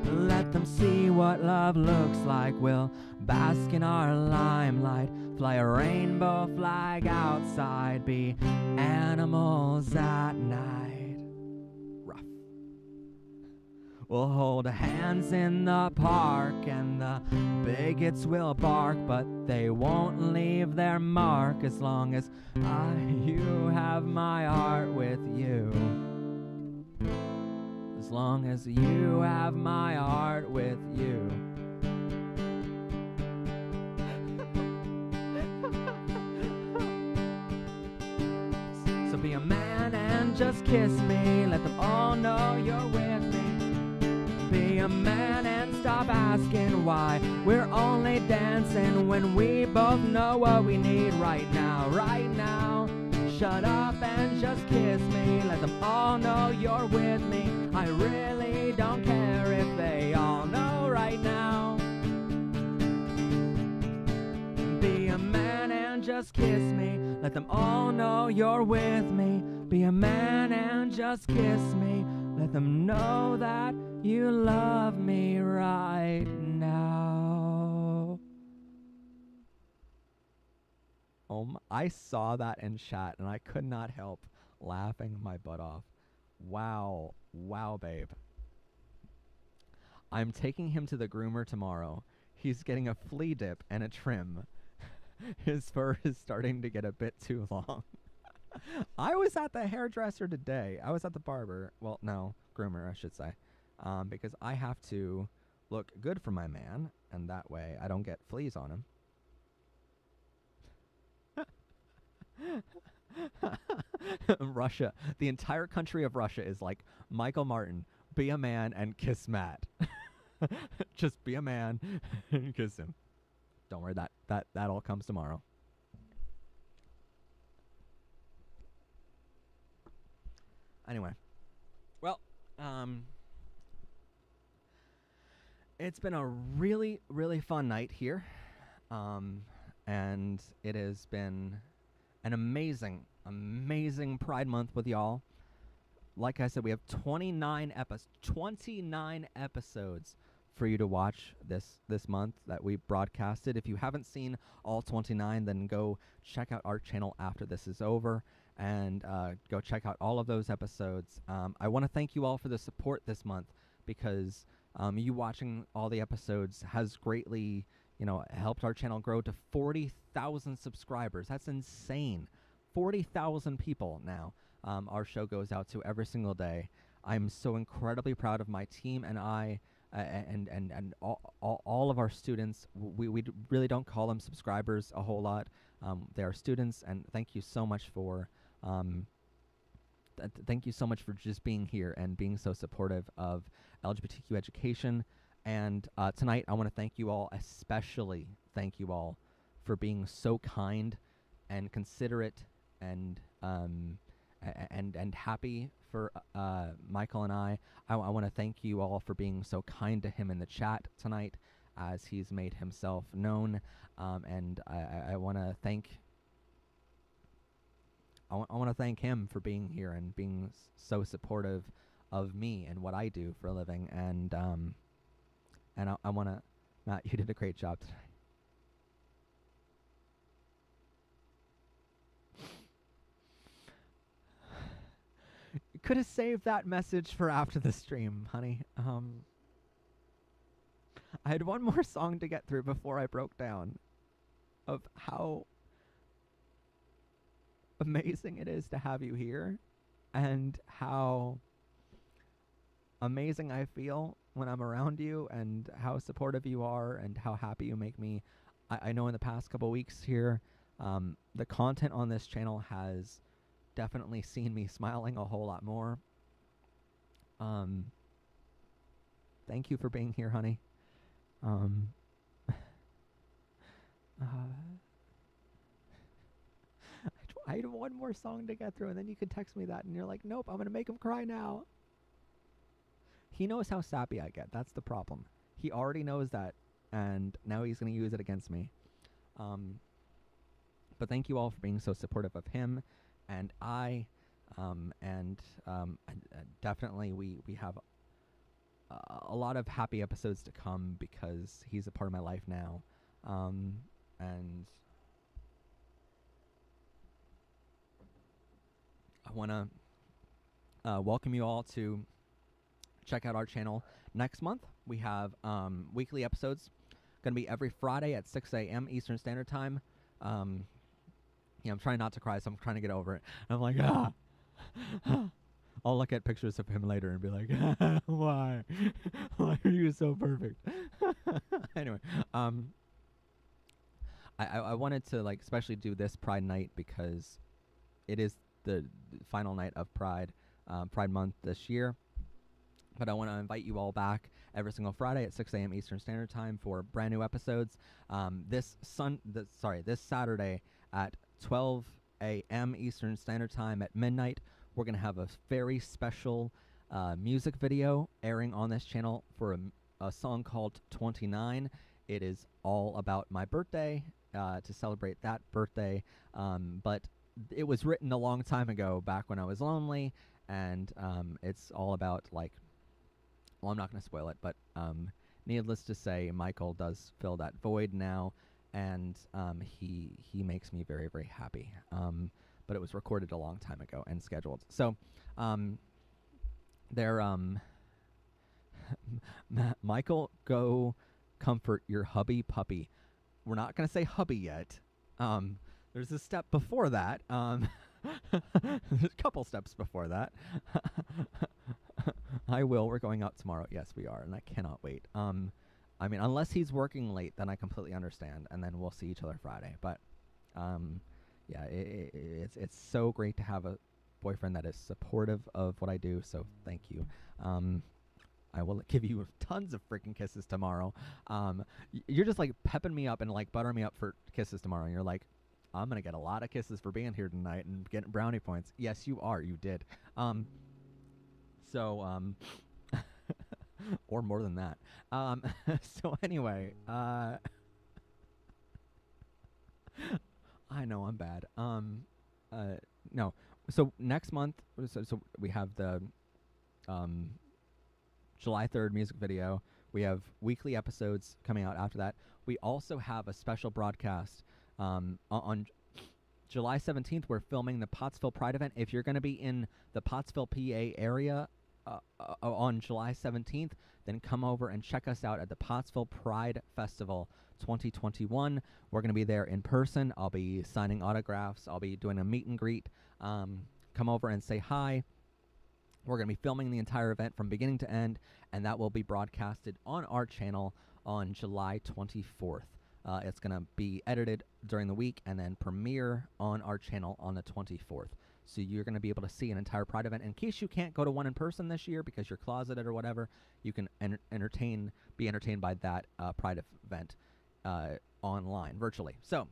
Let them see what love looks like. We'll bask in our limelight, fly a rainbow flag outside, be animals at night. Rough. We'll hold hands in the park, and the bigots will bark, but they won't leave their mark as long as you have my heart with you. As long as you have my heart with you. So be a man and just kiss me, let them all know you're with me. Be a man and stop asking why we're only dancing when we both know what we need right now, right now. Shut up and just kiss me, let them all know you're with me. I really don't care if they all know right now. Be a man and just kiss me, let them all know you're with me. Be a man and just kiss me, let them know that you love me right now. I saw that in chat and I could not help laughing my butt off. Wow. Wow, babe. I'm taking him to the groomer tomorrow. He's getting a flea dip and a trim. His fur is starting to get a bit too long. I was at the hairdresser today. I was at the barber. Well, no, groomer, I should say. Because I have to look good for my man, and that way I don't get fleas on him. Russia. The entire country of Russia is like, Michael Martin, be a man and kiss Matt. Just be a man and kiss him. Don't worry, that all comes tomorrow. Anyway. Well, it's been a really, really fun night here. And it has been an amazing Pride Month with y'all. Like I said, we have 29 episodes for you to watch this month that we broadcasted. If you haven't seen all 29, then go check out our channel after this is over and go check out all of those episodes. I want to thank you all for the support this month, because you watching all the episodes has greatly, helped our channel grow to 40,000 subscribers. That's insane. 40,000 people now our show goes out to every single day. I'm so incredibly proud of my team and I, and all of our students. We really don't call them subscribers a whole lot. They are students, and thank you so much for thank you so much for just being here and being so supportive of LGBTQ education. And tonight I want to thank you all, especially thank you all for being so kind and considerate and happy for Michael and I. I want to thank you all for being so kind to him in the chat tonight as he's made himself known. And I want to thank I want to thank him for being here and being so supportive of me and what I do for a living. And I want to, Matt, you did a great job tonight. You could have saved that message for after the stream, honey. I had one more song to get through before I broke down of how amazing it is to have you here and how amazing I feel when I'm around you, and how supportive you are, and how happy you make me. I know in the past couple weeks here, the content on this channel has definitely seen me smiling a whole lot more. Thank you for being here, honey. I had one more song to get through, and then you could text me that, and you're like, nope, I'm going to make him cry now. He knows how sappy I get. That's the problem. He already knows that, and now he's going to use it against me. But thank you all for being so supportive of him and I. Definitely we have a lot of happy episodes to come because he's a part of my life now. And I want to welcome you all to check out our channel. Next month, we have weekly episodes. Going to be every Friday at 6 a.m. Eastern Standard Time. I'm trying not to cry, so I'm trying to get over it. And I'm like, I'll look at pictures of him later and be like, why? Why are you so perfect? Anyway, I wanted to especially do this Pride night because it is the final night of Pride Month this year. But I want to invite you all back every single Friday at 6 a.m. Eastern Standard Time for brand new episodes. This Saturday at 12 a.m. Eastern Standard Time at midnight, we're going to have a very special music video airing on this channel for a song called 29. It is all about my birthday, to celebrate that birthday. But it was written a long time ago, back when I was lonely, and it's all about well, I'm not going to spoil it, but needless to say, Michael does fill that void now, and he makes me very, very happy. But it was recorded a long time ago and scheduled. So Michael, go comfort your hubby puppy. We're not going to say hubby yet. There's a step before that. There's a couple steps before that. I will. We're going out tomorrow. Yes, we are, and I cannot wait. I mean, unless he's working late, then I completely understand, and then we'll see each other Friday. But, yeah, it's so great to have a boyfriend that is supportive of what I do. So thank you. I will give you tons of freaking kisses tomorrow. You're just pepping me up and buttering me up for kisses tomorrow, and you're like, I'm gonna get a lot of kisses for being here tonight and getting brownie points. Yes, you are. You did. Or more than that. So anyway, I know I'm bad. No. So next month, so we have the July 3rd music video. We have weekly episodes coming out after that. We also have a special broadcast on July 17th. We're filming the Pottsville Pride event. If you're going to be in the Pottsville, PA area on July 17th, then come over and check us out at the Pottsville Pride Festival 2021. We're going to be there in person. I'll be signing autographs. I'll be doing a meet and greet. Come over and say hi. We're going to be filming the entire event from beginning to end, and that will be broadcasted on our channel on July 24th. It's going to be edited during the week and then premiere on our channel on the 24th. So you're going to be able to see an entire Pride event. In case you can't go to one in person this year because you're closeted or whatever, you can be entertained by that Pride event online, virtually. So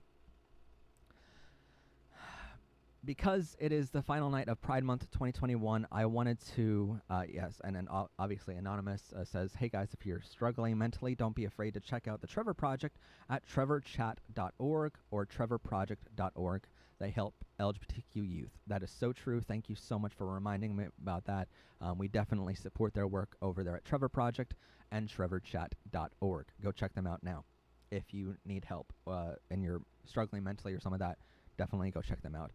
because it is the final night of Pride Month 2021, I wanted to, yes, and then obviously Anonymous says, hey guys, if you're struggling mentally, don't be afraid to check out the Trevor Project at trevorchat.org or trevorproject.org. They help LGBTQ youth. That is so true. Thank you so much for reminding me about that. We definitely support their work over there at Trevor Project and trevorchat.org. Go check them out now. If you need help and you're struggling mentally or some of that, definitely go check them out,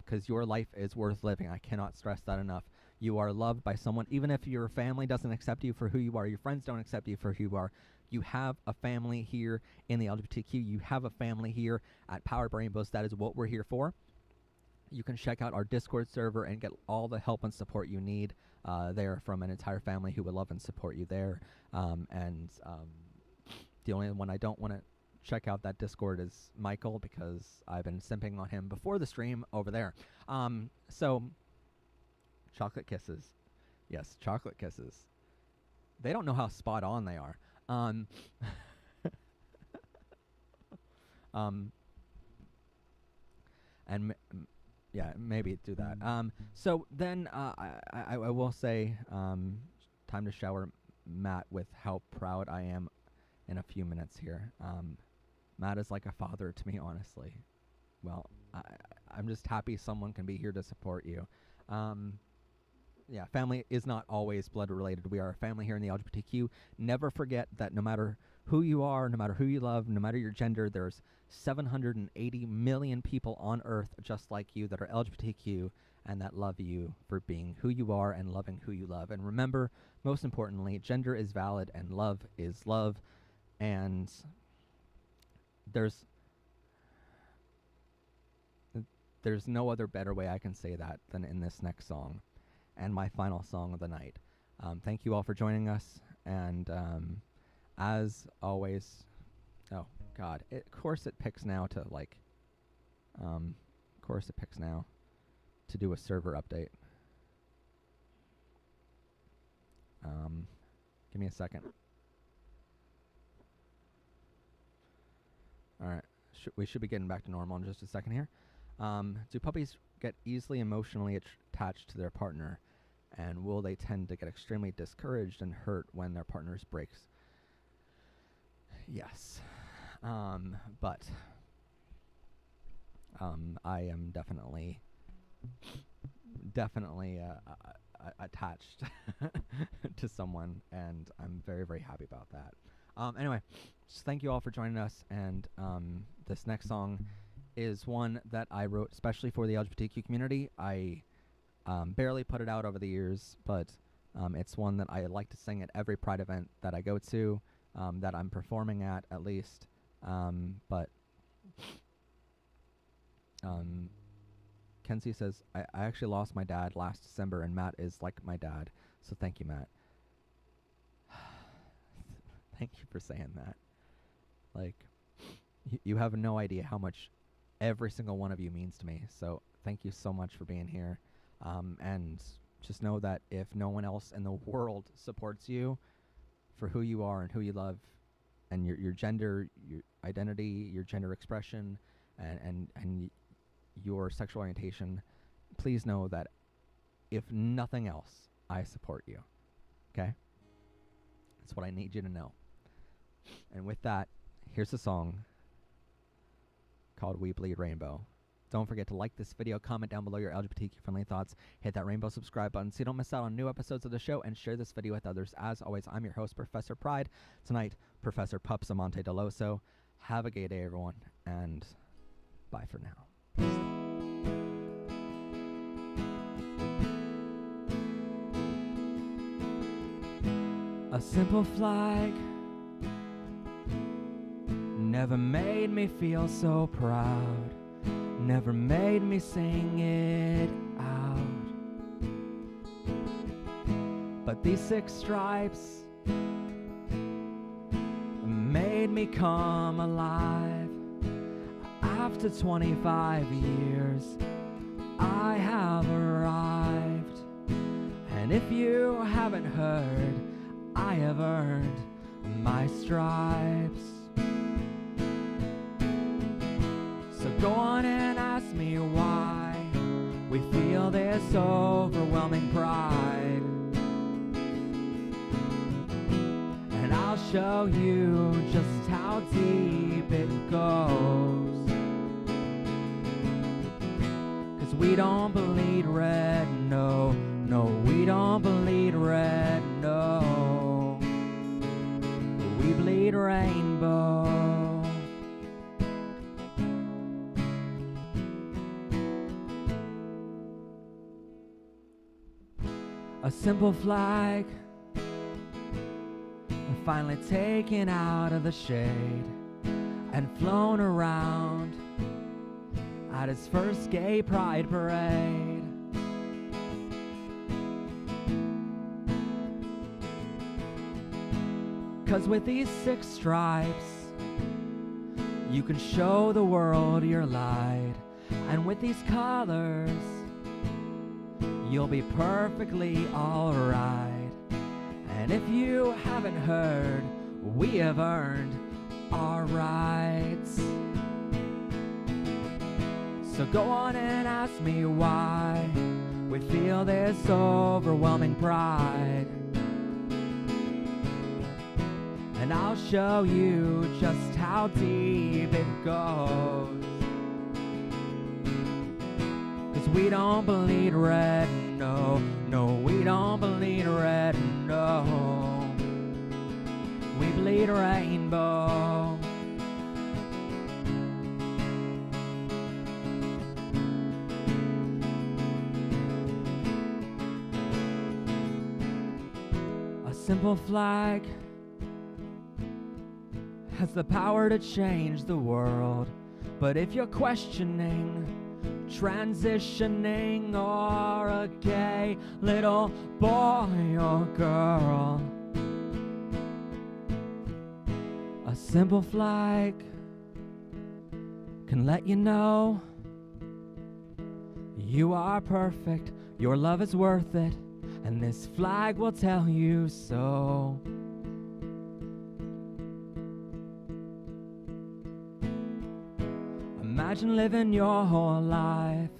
because your life is worth living. I cannot stress that enough. You are loved by someone, even if your family doesn't accept you for who you are, your friends don't accept you for who you are. You have a family here in the LGBTQ. You have a family here at Powered by Rainbows. That is what we're here for. you can check out our Discord server and get all the help and support you need there from an entire family who would love and support you there. The only one I don't want to check out that Discord is Michael, because I've been simping on him before the stream over there. So, chocolate kisses. Yes, chocolate kisses. They don't know how spot on they are. Yeah, maybe do that. So then I will say, time to shower Matt with how proud I am in a few minutes here. Matt is like a father to me, honestly. Well, I'm just happy someone can be here to support you. Yeah, family is not always blood related. We are a family here in the LGBTQ. Never forget that no matter who you are, no matter who you love, no matter your gender, there's 780 million people on Earth just like you that are LGBTQ and that love you for being who you are and loving who you love. And remember, most importantly, gender is valid and love is love. And there's no other better way I can say that than in this next song, and my final song of the night. Thank you all for joining us, and as always, oh god, of course it picks now to do a server update. Give me a second. Alright, we should be getting back to normal in just a second here. Do puppies get easily emotionally attached to their partner, and will they tend to get extremely discouraged and hurt when their partners breaks? Yes. But I am definitely attached to someone, and I'm very, very happy about that. Anyway, just thank you all for joining us, and this next song is one that I wrote especially for the LGBTQ community. I barely put it out over the years, but it's one that I like to sing at every Pride event that I go to, that I'm performing at least. But Kenzie says, I actually lost my dad last December, and Matt is like my dad, so thank you, Matt. Thank you for saying that. Like, you have no idea how much every single one of you means to me, so thank you so much for being here. And just know that if no one else in the world supports you for who you are and who you love, and your gender, your identity, your gender expression, and your sexual orientation, please know that if nothing else, I support you. Okay? That's what I need you to know. And with that, here's a song called We Bleed Rainbow. Don't forget to like this video, comment down below your LGBTQ friendly thoughts, hit that rainbow subscribe button so you don't miss out on new episodes of the show, and share this video with others. As always, I'm your host, Professor Pride. Tonight, Professor Pups Amante Deloso. Have a gay day, everyone, and bye for now. A simple flag never made me feel so proud, never made me sing it out. But these 6 stripes made me come alive. After 25 years, I have arrived. And if you haven't heard, I have earned my stripes. So go on and ask me why we feel this overwhelming pride, and I'll show you just how deep it goes. 'Cause we don't bleed red, no, no, we don't bleed red, no, we bleed rainbow. A simple flag, finally taken out of the shade and flown around. at his first gay pride parade. Cause with these 6 stripes, you can show the world your light. And with these colors, you'll be perfectly alright. And if you haven't heard, we have earned our rights. So go on and ask me why we feel this overwhelming pride. And I'll show you just how deep it goes. 'Cause we don't bleed red, no, no, we don't bleed red, no. We bleed rainbow. A simple flag has the power to change the world. But if you're questioning, transitioning, or a gay little boy or girl, a simple flag can let you know you are perfect, your love is worth it, and this flag will tell you so. Imagine living your whole life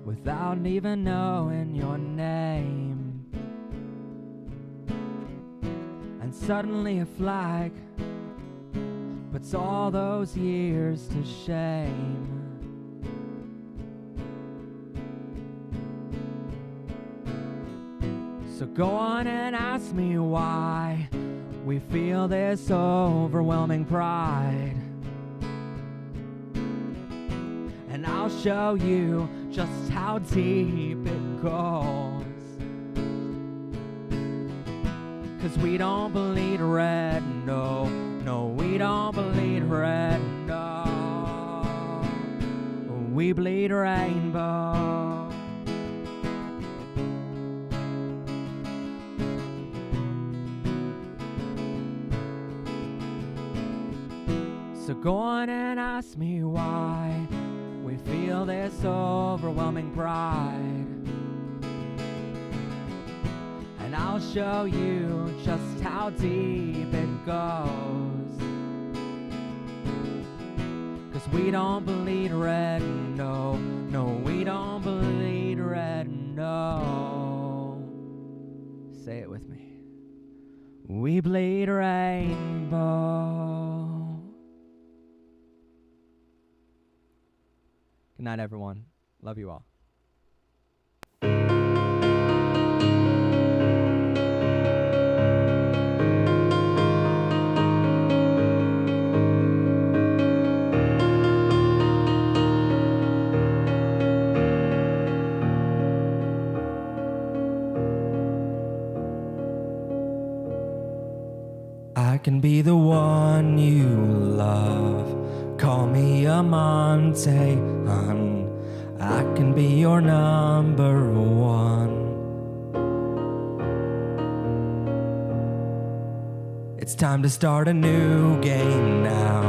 without even knowing your name, and suddenly a flag puts all those years to shame. So go on and ask me why we feel this overwhelming pride. And I'll show you just how deep it goes. 'Cause we don't bleed red, no, no, we don't bleed red, no. We bleed rainbow. So go on and ask me why we feel this overwhelming pride. And I'll show you just how deep it goes. 'Cause we don't bleed red, no, no, we don't bleed red, no. Say it with me. We bleed rainbow. Good night, everyone. Love you all. I can be the one you love. Call me Amante, hun. I can be your number one. It's time to start a new game now.